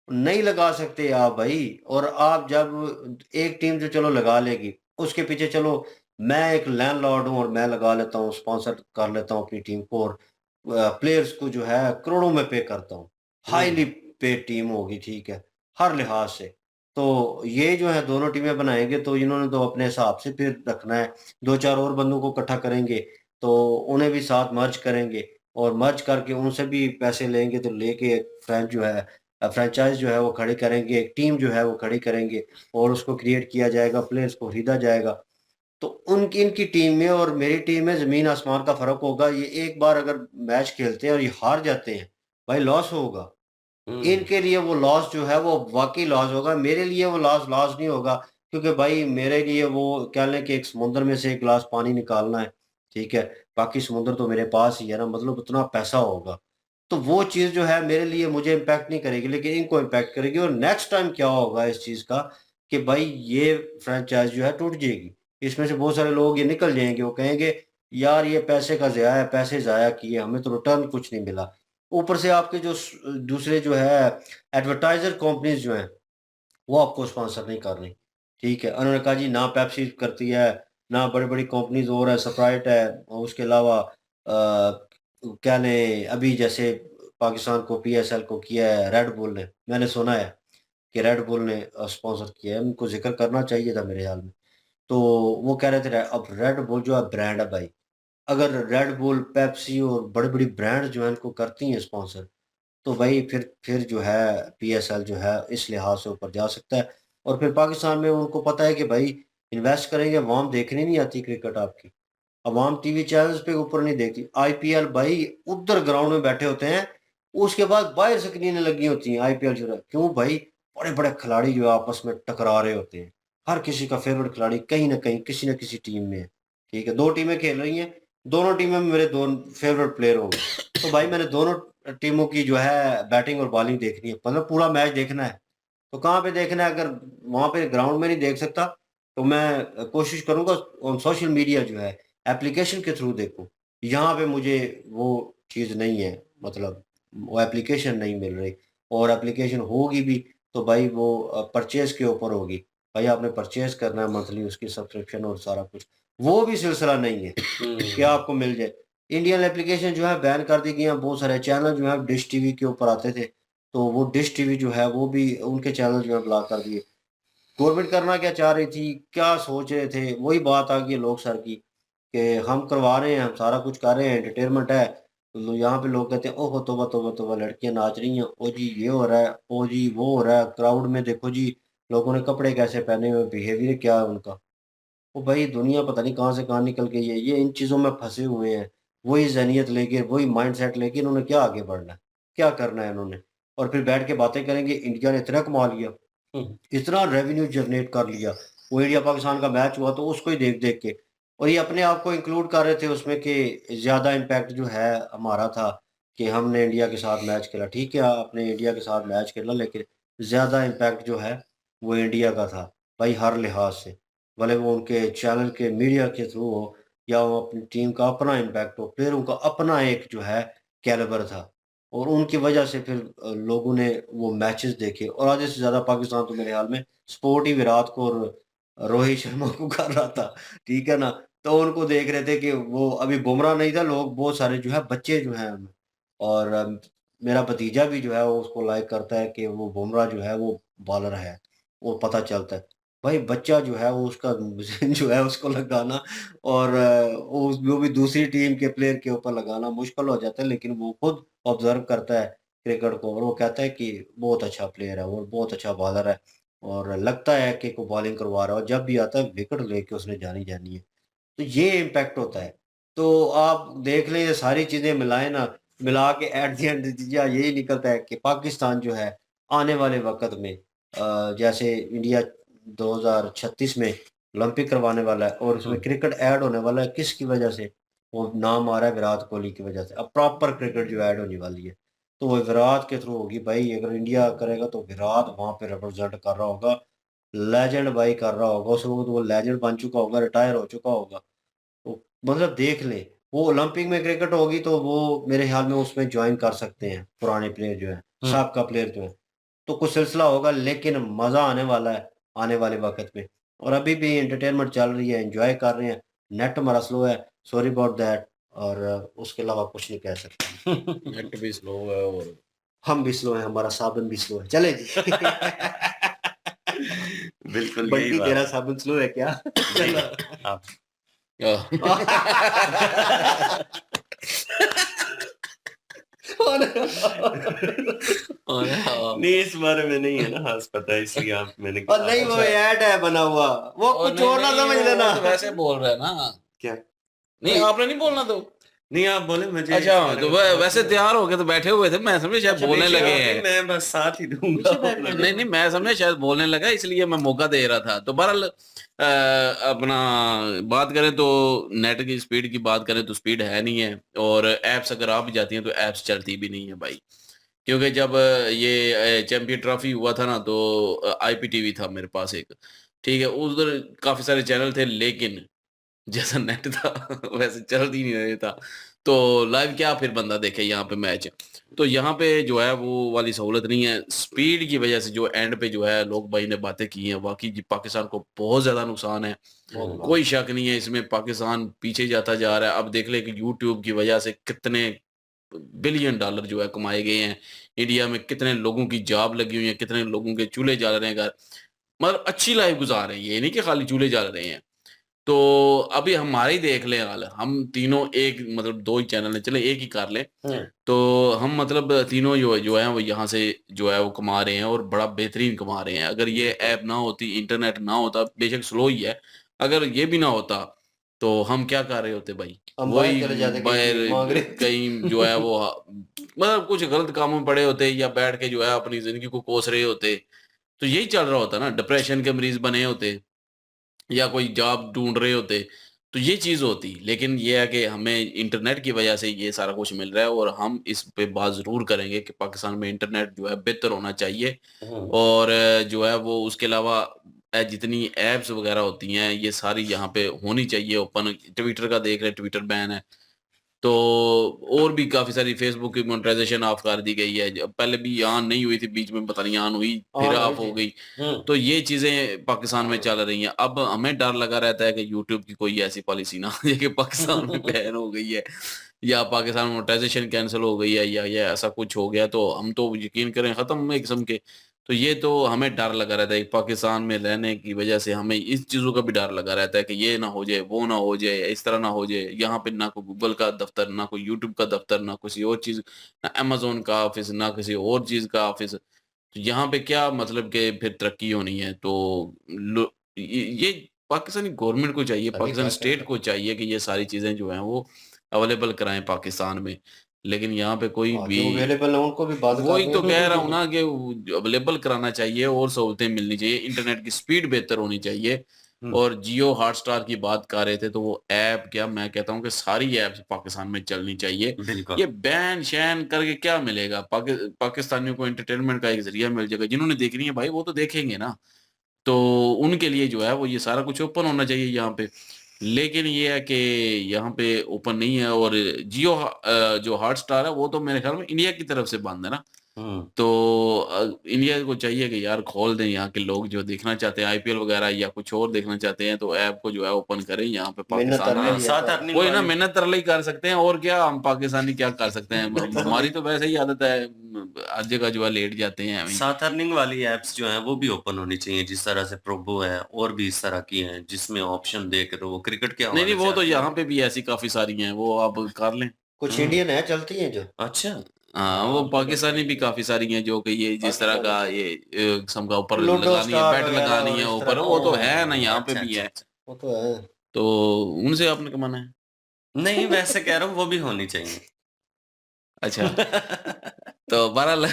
Speaker 2: नहीं लगा सकते आप भाई और आप जब एक टीम तो चलो लगा लेगी, उसके पीछे चलो मैं एक लैंडलॉर्ड हूँ और मैं लगा लेता हूँ, स्पॉन्सर कर लेता हूँ अपनी टीम को और प्लेयर्स को जो है करोड़ों में पे करता हूँ। हाइली पेड टीम होगी, ठीक है, हर लिहाज से। तो ये जो है दोनों टीमें बनाएँगे तो इन्होंने तो अपने हिसाब से फिर रखना है, 2-4 और बंदों को इकट्ठा करेंगे, तो उन्हें भी साथ मर्ज करेंगे और मर्ज करके उनसे भी पैसे लेंगे तो लेके फ्रैंचाइज़ जो है वो खड़ी करेंगे, एक टीम जो है वो खड़ी करेंगे और उसको क्रिएट किया जाएगा, प्लेयर्स को खरीदा जाएगा। तो उनकी इनकी टीम में और मेरी टीम में ज़मीन-आसमान का फ़र्क होगा। ये एक बार अगर मैच खेलते हैं और ये हार जाते हैं, भाई लॉस होगा। इनके लिए वो लॉस जो है वो वाक़ई लॉस होगा, मेरे लिए वो लॉस नहीं होगा क्योंकि भाई मेरे लिए वो कह लें कि एक समुद्र में से एक गिलास पानी निकालना है, ठीक है? बाकी समुद्र तो मेरे पास ही है ना मतलब उतना पैसा होगा। तो वो चीज़ जो है मेरे लिए मुझे इम्पैक्ट नहीं करेगी लेकिन इनको इम्पैक्ट करेगी और नेक्स्ट टाइम क्या होगा इस चीज़ का कि भाई ये फ्रैंचाइज़ जो है टूट जाएगी। इसमें से बहुत सारे लोग ये निकल जाएँगे, वो कहेंगे यार ये पैसे का ज़ाया है, पैसे ज़ाया किए, हमें तो रिटर्न कुछ नहीं मिला। ऊपर से आपके जो दूसरे जो है एडवर्टाइज़र कंपनीज़ जो हैं, वो आपको स्पॉन्सर नहीं कर रही। ठीक है, उन्होंने कहा जी ना पेप्सी करती है, ना बड़ी-बड़ी कंपनीज़ और है, स्प्राइट है और उसके अलावा क्या लें अभी जैसे पाकिस्तान को पीएसएल को किया है रेड बुल ने, मैंने सुना है कि रेड बुल ने स्पॉन्सर किया है, उनको ज़िक्र करना चाहिए था मेरे ख्याल में। तो वो कह रहे थे अब रेड बुल जो है ब्रांड है भाई, अगर रेड बुल, पेप्सी और बड़ी-बड़ी ब्रांड जो है इनको करती हैं स्पॉन्सर, तो भाई फिर जो है पीएसएल जो है इस लिहाज से ऊपर जा सकता है और फिर पाकिस्तान में उनको पता है कि भाई इन्वेस्ट करेंगे, अवाम देखने नहीं आती क्रिकेट आपकी। अवाम टीवी चैनल्स पे ऊपर नहीं देखती। आईपीएल भाई उधर ग्राउंड में बैठे होते हैं, उसके बाद बाहर स्क्रीनें लगी होती हैं आईपीएल जो है। क्यों भाई? बड़े-बड़े खिलाड़ी जो है आपस में टकरा रहे होते हैं। हर किसी का फेवरेट खिलाड़ी कहीं न कहीं, किसी न किसी टीम में है। ठीक है, 2 टीमें खेल रही हैं, दोनों टीमों में मेरे 2 फेवरेट प्लेयर होंगे। तो भाई मैंने दोनों टीमों की जो है बैटिंग और बॉलिंग देखनी है, मतलब पूरा मैच देखना है। तो कहाँ पे देखना है? अगर वहाँ पे ग्राउंड में नहीं देख सकता, तो मैं कोशिश करूँगा ऑन सोशल मीडिया जो है, एप्लीकेशन के थ्रू देखूँ। यहाँ पे मुझे वो चीज़ नहीं है, मतलब वो एप्लीकेशन नहीं मिल रही और एप्लीकेशन होगी भी, तो भाई वो परचेज़ के ऊपर होगी। भाई आपने परचेज़ करना है मंथली उसकी सब्सक्रिप्शन और सारा कुछ, वो भी सिलसिला नहीं है कि आपको मिल जाए। इंडियन एप्लीकेशन जो है बैन कर दी गई हैं, बहुत सारे चैनल जो हैं डिश टीवी के ऊपर आते थे, तो वो डिश टीवी जो है वो भी उनके चैनल जो है ब्लॉक कर दिए। गवर्नमेंट करना क्या चाह रही थी, क्या सोच रहे थे, वही बात आ गई है लोग सर की कि हम करवा रहे हैं, हम सारा कुछ कर रहे हैं, एंटरटेनमेंट है। तो यहाँ पे लोग कहते हैं ओहो तौबा तौबा तौबा लड़कियाँ नाच रही हैं, ओ जी ये हो रहा है, ओ जी वो हो रहा है, क्राउड में देखो जी लोगों ने कपड़े कैसे पहने हुए, बिहेवियर क्या है उनका। ओ भाई दुनिया पता नहीं कहाँ से कहाँ निकल गई है, ये इन चीज़ों में फँसे हुए हैं। वही ज़हनियत लेके, वही माइंडसेट लेके इन्होंने क्या आगे बढ़ना है? क्या करना है इन्होंने? और फिर बैठ के बातें करेंगे इंडिया ने इतना कमा लिया, इतना रेवेन्यू जनरेट कर लिया। वो इंडिया पाकिस्तान का मैच हुआ तो उसको ही देख-देख के और ये अपने आप को इंक्लूड कर रहे थे उसमें कि ज़्यादा इम्पैक्ट जो है हमारा था कि हमने इंडिया के साथ मैच खेला। ठीक है, आपने इंडिया के साथ मैच खेला लेकिन ज़्यादा इम्पैक्ट जो है वो इंडिया का था, भाई हर लिहाज से। भले वो उनके चैनल के मीडिया के थ्रू हो या वो अपनी टीम का अपना इम्पैक्ट हो, प्लेयरों का अपना एक जो है कैलिबर था और उनकी वजह से फिर लोगों ने वो मैचेस देखे और आधे से ज़्यादा पाकिस्तान तो मेरे ख्याल में सपोर्ट ही विराट को और रोहित शर्मा को कर रहा था, ठीक है ना? तो उनको देख रहे थे कि वो अभी बुमराह नहीं था, लोग बहुत सारे जो है बच्चे जो हैं और मेरा भतीजा भी जो है वो उसको लाइक करता है कि वो बुमराह जो है वो बॉलर है, वो पता चलता है। भाई बच्चा जो है वो उसका जो है उसको लगाना और वो भी दूसरी टीम के प्लेयर के ऊपर लगाना मुश्किल हो जाता है लेकिन वो खुद ऑब्ज़र्व करता है क्रिकेट को और वो कहता है कि बहुत अच्छा प्लेयर है और बहुत अच्छा बॉलर है और लगता है कि को बॉलिंग करवा रहा है और जब भी आता है विकेट लेके उसने जानी जानी है। तो ये इम्पैक्ट होता है। तो आप देख लें ये सारी चीज़ें मिलाएँ ना, मिला के एट द एंड नतीजा यही निकलता है कि पाकिस्तान जो है आने वाले वक़्त में जैसे इंडिया 2036 में ओलंपिक करवाने वाला है और उसमें क्रिकेट ऐड होने वाला है किसकी वजह से? वो नाम आ रहा है विराट कोहली की वजह से। अब प्रॉपर क्रिकेट जो ऐड होने वाली है, तो वो विराट के थ्रू होगी भाई अगर इंडिया करेगा तो विराट वहाँ पे रिप्रेज़ेंट कर रहा होगा। लेजेंड भाई कर रहा होगा, उस वक़्त वो लेजेंड बन चुका होगा, रिटायर हो चुका होगा। तो मतलब देख लें, वो ओलंपिक में क्रिकेट होगी तो वो मेरे ख़्याल में उसमें जॉइन कर सकते हैं, पुराने प्लेयर जो हैं, साबका प्लेयर जो हैं। तो कुछ सिलसिला होगा लेकिन मज़ा आने वाला है, आने वाले वक़्त में। और अभी भी एंटरटेनमेंट चल रही है, एन्जॉय कर रहे हैं। नेट हमारा स्लो है, सॉरी अबाउट दैट और उसके अलावा कुछ नहीं कह सकते।
Speaker 1: नेट भी स्लो है और
Speaker 2: हम भी स्लो हैं, हमारा साबुन भी स्लो है। चलें जी।
Speaker 7: बिल्कुल यही
Speaker 2: बंटी तेरा
Speaker 7: बात
Speaker 2: साबुन स्लो है क्या?
Speaker 7: नहीं, आप
Speaker 2: और
Speaker 7: नहीं इस बारे में नहीं है ना खास पता है इसलिए आप मैंने
Speaker 2: और नहीं वो ऐड है बना हुआ, वो कुछ और ना समझ लेना।
Speaker 1: तो वैसे बोल रहा है ना।
Speaker 7: क्या
Speaker 1: नहीं आपने नहीं बोलना तो।
Speaker 7: नहीं आप बोले मुझे इस
Speaker 1: अच्छा
Speaker 7: बारे
Speaker 1: तो
Speaker 7: में पता
Speaker 1: वैसे
Speaker 7: नहीं।
Speaker 1: तैयार हो गए तो बैठे हुए थे, मैं समझे शायद
Speaker 7: अच्छा,
Speaker 1: बोलने
Speaker 7: बेशक
Speaker 1: लगे
Speaker 7: आप
Speaker 1: हैं।
Speaker 7: नहीं, मैं बस साथ ही दूंगा
Speaker 1: नहीं नहीं मैं समझे शायद बोलने लगा इसलिए मैं मौका दे रहा था। तो बहरहाल अपना बात करें तो नेट की स्पीड की बात करें तो स्पीड है नहीं है और एप्स अगर आ भी जाती हैं तो एप्स चलती भी नहीं है भाई। क्योंकि जब ये चैंपियन ट्रॉफी हुआ था ना तो आईपीटीवी था मेरे पास एक, ठीक है, उधर काफ़ी सारे चैनल थे लेकिन जैसा नेट था वैसे चल ही नहीं रहा था। तो लाइव क्या फिर बंदा देखे यहाँ पे मैच। तो यहाँ पे जो है वो वाली सहूलत नहीं है। स्पीड की वजह से जो एंड पे जो है लोग भाई ने बातें की हैं, वाक़ई जी पाकिस्तान को बहुत ज़्यादा नुकसान है। कोई शक नहीं है इसमें, पाकिस्तान पीछे जाता जा रहा है। अब देख ले कि यूट्यूब की वजह से कितने बिलियन डॉलर जो है कमाए गए हैं। इंडिया में कितने लोगों की जॉब लगी हुई है, कितने लोगों के चूल्हे जल रहे हैं घर। मतलब अच्छी लाइफ गुजार रहे हैं, ये नहीं कि खाली चूल्हे जल रहे हैं। तो अभी हमारे ही देख लें हाल, हम तीनों एक मतलब 2 ही चैनल हैं, चलें एक ही कर लें। तो हम मतलब तीनों जो हैं वो यहाँ से जो है वो कमा रहे हैं और बड़ा बेहतरीन कमा रहे हैं। अगर ये ऐप ना होती, इंटरनेट ना होता, बेशक स्लो ही है, अगर ये भी ना होता तो हम क्या कर रहे होते भाई?
Speaker 2: हम बाहर
Speaker 1: वही
Speaker 2: चले जाते, कहीं
Speaker 1: बाहर
Speaker 2: भीख मांग रहे।
Speaker 1: कहीं जो है वो मतलब कुछ गलत कामों में पड़े होते या बैठ के जो है अपनी ज़िंदगी को कोस रहे होते। तो यही चल रहा होता ना, डिप्रेशन के मरीज़ बने होते या कोई जॉब ढूँढ रहे होते, तो ये चीज़ होती। लेकिन ये है कि हमें इंटरनेट की वजह से ये सारा कुछ मिल रहा है और हम इस पे बात ज़रूर करेंगे कि पाकिस्तान में इंटरनेट जो है बेहतर होना चाहिए। और जो है वो उसके अलावा जितनी ऐप्स वगैरह होती हैं, ये सारी यहाँ पे होनी चाहिए ओपन। ट्विटर का देख रहे हैं, ट्विटर बैन है। तो और भी काफ़ी सारी फेसबुक की मोनेटाइज़ेशन ऑफ कर दी गई है। ज पहले भी ऑन नहीं हुई थी, बीच में पता नहीं ऑन हुई, फिर
Speaker 2: ऑन हुई
Speaker 1: ऑफ हो
Speaker 2: थी।
Speaker 1: गई। तो ये चीज़ें पाकिस्तान में चल रही हैं। अब हमें डर लगा रहता है कि यूट्यूब की कोई ऐसी पॉलिसी ना आ जाए कि पाकिस्तान में बैन हो गई है या पाकिस्तान में मोनेटाइज़ेशन कैंसल हो गई है या ऐसा कुछ हो गया, तो हम तो यकीन करें ख़त्म एक किस्म के। तो ये तो हमें डर लगा रहता है, पाकिस्तान में रहने की वजह से हमें इस चीज़ों का भी डर लगा रहता है कि ये ना हो जाए, वो ना हो जाए, इस तरह ना हो जाए। यहाँ पे ना कोई गूगल का दफ्तर, ना कोई यूट्यूब का दफ्तर, ना किसी और चीज़, ना अमेज़न का ऑफ़िस, ना किसी और चीज़ का ऑफ़िस। तो यहाँ पे क्या मतलब कि फिर तरक्की होनी है। तो लो ये पाकिस्तानी गवर्नमेंट को चाहिए,
Speaker 2: तभी
Speaker 1: पाकिस्तान
Speaker 2: कर
Speaker 1: स्टेट
Speaker 2: सकते
Speaker 1: को चाहिए कि ये सारी चीज़ें जो हैं वो अवेलेबल कराएँ पाकिस्तान में। लेकिन यहाँ पे कोई
Speaker 2: हाँ,
Speaker 1: भी
Speaker 2: जो अवेलेबल है उनको भी बंद कर
Speaker 1: वही तो कह रहा हूँ
Speaker 2: दें।
Speaker 1: ना कि अवेलेबल कराना चाहिए और सहूलतें मिलनी चाहिए, इंटरनेट की स्पीड बेहतर होनी चाहिए। और जियो हॉटस्टार की बात कर रहे थे, तो वो ऐप क्या मैं कहता हूँ कि सारी ऐप्स पाकिस्तान में चलनी चाहिए।
Speaker 7: बिल्कुल।
Speaker 1: ये बैन-शैन करके क्या मिलेगा? पाकिस्तानियों को एंटरटेनमेंट का एक ज़रिया मिल जाएगा। जिन्होंने देखनी है भाई वो तो देखेंगे ना। तो उनके लिए जो है वो ये सारा कुछ ओपन होना चाहिए यहाँ पे। लेकिन ये है कि यहाँ पे ओपन नहीं है। और जियो जो हॉटस्टार है वो तो मेरे ख़्याल में इंडिया की तरफ से बंद है ना?
Speaker 7: हुँ।
Speaker 1: तो इंडिया को चाहिए कि यार खोल दें, यहाँ के लोग जो देखना चाहते हैं आईपीएल वगैरह या कुछ और देखना चाहते हैं तो ऐप को जो है ओपन करें यहाँ पे
Speaker 2: मिन्नत
Speaker 1: पाकिस्तान
Speaker 2: कर
Speaker 1: में।
Speaker 2: रही है
Speaker 7: सात
Speaker 2: तो
Speaker 7: अर्निंग
Speaker 1: वही ना
Speaker 7: वाली
Speaker 1: मेहनत तरले कर सकते हैं और क्या हम पाकिस्तानी क्या कर सकते हैं। हमारी तो वैसे ही आदत है, हर जगह जो है लेट जाते हैं वहीं।
Speaker 7: साथ अर्निंग वाली ऐप्स जो हैं वो भी ओपन होनी चाहिए, जिस तरह से प्रोबो है और भी इस तरह की हैं जिसमें ऑप्शन दे के, तो वो क्रिकेट के
Speaker 1: नहीं, नहीं,
Speaker 7: हवाले से
Speaker 1: वो तो
Speaker 7: आती
Speaker 1: यहाँ
Speaker 7: हैं।
Speaker 1: पे भी ऐसी काफ़ी सारी हैं, वो आप कर लें।
Speaker 2: कुछ
Speaker 7: हुँ।
Speaker 2: इंडियन है चलती हैं जो।
Speaker 7: अच्छा।
Speaker 1: हाँ, वो पाकिस्तानी भी काफ़ी सारी हैं जो कि ये जिस तरह का
Speaker 2: पाकिस्तानी
Speaker 1: ये किस्म का ऊपर
Speaker 2: लूडो
Speaker 1: लगानी है,
Speaker 2: स्टार
Speaker 1: बेट
Speaker 2: वगैरह
Speaker 1: लगानी
Speaker 2: और
Speaker 1: है
Speaker 2: इस तरह
Speaker 1: ऊपर,
Speaker 2: की
Speaker 1: वो तो
Speaker 2: हैं।
Speaker 1: है ना यहाँ पे
Speaker 7: अच्छा,
Speaker 1: भी
Speaker 7: अच्छा,
Speaker 1: है।
Speaker 7: अच्छा।
Speaker 2: वो तो है।
Speaker 1: तो उनसे आपने कमाना है?
Speaker 7: नहीं, वैसे कह रहा हूँ वो भी होनी चाहिए।
Speaker 1: अच्छा, तो बहरहाल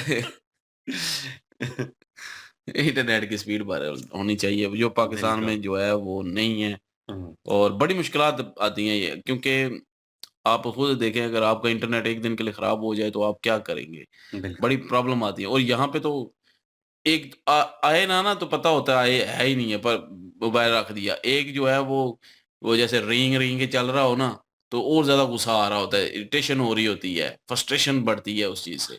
Speaker 1: इंटरनेट की स्पीड बहरहाल होनी चाहिए, जो पाकिस्तान
Speaker 7: बिल्कुल।
Speaker 1: में जो है वो नहीं है।
Speaker 7: हुँ,
Speaker 1: और बड़ी मुश्किलात आती हैं ये, क्योंकि आप खुद देखें अगर आपका इंटरनेट एक दिन के लिए ख़राब हो जाए तो आप क्या करेंगे?
Speaker 7: बिल्कुल।
Speaker 1: बड़ी प्रॉब्लम आती है। और यहाँ पे तो एक आए ना तो पता होता है है ही नहीं है, पर मोबाइल रख दिया। एक जो है वो जैसे रिंग के चल रहा हो ना, तो और ज़्यादा गुस्सा आ रहा होता है, इरिटेशन हो रही होती है, फ्रस्ट्रेशन बढ़ती है उस चीज़ से।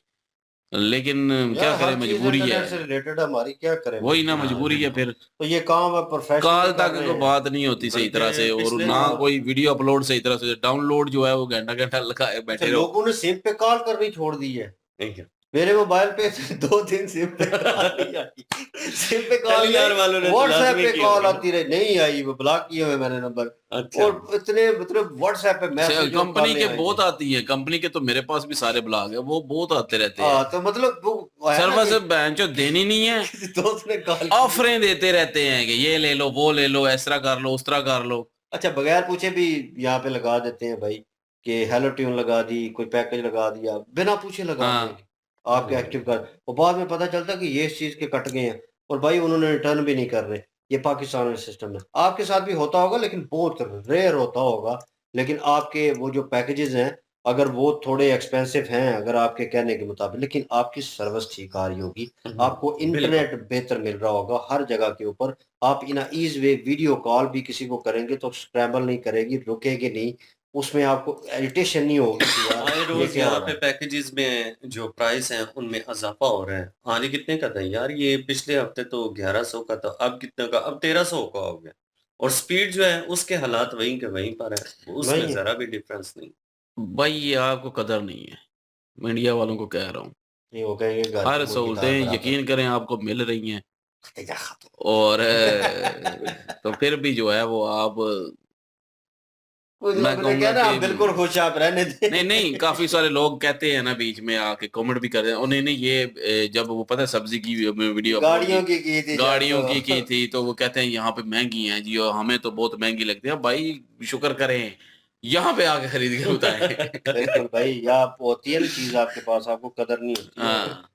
Speaker 1: लेकिन क्या
Speaker 2: यार
Speaker 1: करें,
Speaker 2: हर चीज़
Speaker 1: मजबूरी है।
Speaker 2: इंटरनेट से रिलेटेड है हमारी, क्या करें
Speaker 1: वही ना,
Speaker 2: मजबूरी है।
Speaker 7: हाँ,
Speaker 1: मजबूरी है
Speaker 7: बिल्कुल।
Speaker 1: फिर।
Speaker 2: तो ये काम है प्रोफेशनली
Speaker 1: कॉल
Speaker 2: कर
Speaker 1: तक
Speaker 2: रहे
Speaker 1: को
Speaker 2: हैं।
Speaker 1: बात नहीं होती सही
Speaker 7: बल्कि
Speaker 1: तरह से और
Speaker 7: पिछले
Speaker 1: ना
Speaker 2: हाँ,
Speaker 1: कोई वीडियो अपलोड सही तरह से, डाउनलोड जो है वो घंटा-घंटा लगाए
Speaker 2: अच्छा
Speaker 1: बैठे रहो।
Speaker 2: लोगों ने सिम पे कॉल करनी छोड़ दी है।
Speaker 7: ठीक है।
Speaker 2: मेरे मोबाइल पे 2 दिन सिम पे कॉल नहीं आई। सिम पे कॉल
Speaker 7: टेलीनॉर वालों
Speaker 2: नहीं,
Speaker 7: ने तो
Speaker 2: व्हाट्सएप
Speaker 7: लाज़मी
Speaker 2: पे
Speaker 7: की
Speaker 2: कॉल
Speaker 7: होगी ना।
Speaker 2: आती रही, नहीं आई, वो ब्लॉक किए हुए मैंने नंबर।
Speaker 7: अच्छा।
Speaker 2: और इतने मतलब व्हाट्सएप पे मैसेज और
Speaker 1: कंपनी
Speaker 2: कॉलें
Speaker 1: के
Speaker 2: आई
Speaker 1: बहुत
Speaker 2: हैं।
Speaker 1: आती है, कंपनी के तो मेरे पास भी सारे ब्लॉग है, वो बहुत आते रहते हैं।
Speaker 2: तो मतलब वो है ना
Speaker 1: सर्विस
Speaker 2: कि
Speaker 1: बेंचो देनी नहीं है,
Speaker 2: किसी दोस्त ने कॉल की।
Speaker 1: ऑफरें देते रहते हैं कि ये ले लो, वो ले लो, इस तरह कर लो, उस तरह कर लो।
Speaker 2: अच्छा बगैर पूछे भी यहाँ पे लगा देते हैं भाई कि हेलो ट्यून लगा दी, कोई पैकेज लगा दिया, बिना पूछे लगा
Speaker 1: हाँ,
Speaker 2: देंगे। आपके एक्टिव कर और बाद में पता चलता कि ये इस चीज़ के कट गए हैं और भाई उन्होंने रिटर्न भी नहीं कर रहे। ये पाकिस्तान में सिस्टम है। आपके साथ भी होता होगा लेकिन बहुत रेयर होता होगा। लेकिन आपके वो जो पैकेजेज़ हैं, अगर वो थोड़े एक्सपेंसिव हैं अगर आपके कहने के मुताबिक, लेकिन आपकी सर्विस ठीक आ रही होगी, आपको इंटरनेट बेहतर मिल रहा होगा हर जगह के ऊपर, आप in easy way video call भी किसी को करेंगे तो स्क्रैम्बल नहीं करेगी, रुकेगी नहीं, उसमें आपको इरिटेशन नहीं होगी कि यार
Speaker 7: आए
Speaker 2: ये
Speaker 7: रोज
Speaker 2: क्या हो
Speaker 7: यहाँ
Speaker 2: रहा
Speaker 7: पे
Speaker 2: है।
Speaker 7: पैकेजेस में जो प्राइस है उनमें इजाफा हो रहा है। आगे कितने का था यार, ये पिछले हफ्ते तो 1100 का था, अब कितने का, अब 1300 का हो गया। और स्पीड जो है उसके हालात वहीं के वहीं पर है, उसमें
Speaker 2: वही है।
Speaker 7: जरा भी डिफरेंस नहीं।
Speaker 1: भाई ये आपको कदर नहीं है, मैं इंडिया वालों को कह रहा हूँ।
Speaker 2: नहीं वो कहेंगे घर
Speaker 1: हर
Speaker 2: की मुर्गी दाल
Speaker 1: सहूलतें
Speaker 2: बराबर।
Speaker 1: यकीन करें आपको मिल रही हैं,
Speaker 2: जा खा
Speaker 1: और तो फिर भी जो है वो आप,
Speaker 2: कुछ
Speaker 1: मैं
Speaker 2: लोगों ने
Speaker 1: कहूँगा
Speaker 2: कहा ना, आप
Speaker 1: कि
Speaker 2: बिल्कुल खुश आप रहने दें।
Speaker 1: नहीं, काफ़ी सारे लोग कहते हैं ना बीच में आके कमेंट भी कर रहे हैं, "ओ नहीं, ये जब वो पता है सब्ज़ी की वीडियो अपलोड
Speaker 2: गाड़ियों की थी शायद
Speaker 1: गाड़ियों
Speaker 2: तो।
Speaker 1: की थी, तो वो कहते हैं यहाँ पे महँगी हैं जी और हमें तो बहुत महँगी लगती है।" भाई शुक्र करें, यहाँ पे आके खरीद के
Speaker 2: बिल्कुल
Speaker 1: बताएँ।
Speaker 2: भाई, या आप होती है ना चीज़ आपके पास, आपको कदर नहीं होती है।
Speaker 1: हाँ,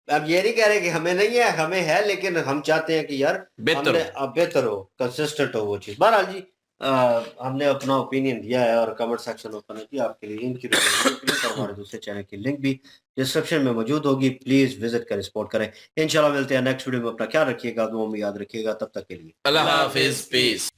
Speaker 2: अब ये नहीं कह रहे कि हमें नहीं है, हमें है, लेकिन हम चाहते हैं कि यार
Speaker 1: बेहतर
Speaker 2: हमने
Speaker 1: हो।
Speaker 2: अब बेहतर हो, कंसिस्टेंट हो वो चीज़। बहरहाल जी, हमने अपना ओपिनियन दिया है और कमेंट सेक्शन ओपन है जी आपके लिए। इनकी और हमारे दूसरे चैनल की लिंक भी डिस्क्रिप्शन में मौजूद होगी, प्लीज़ विज़िट करें, सपोर्ट करें। इंशाल्लाह मिलते हैं नेक्स्ट वीडियो में, अपना ख्याल रखिएगा, दुआ में याद रखिएगा, तब तक के लिए
Speaker 1: अल्लाह
Speaker 7: अल्लाह
Speaker 1: हाफ़िज़,
Speaker 7: हाफिज।
Speaker 1: पीस।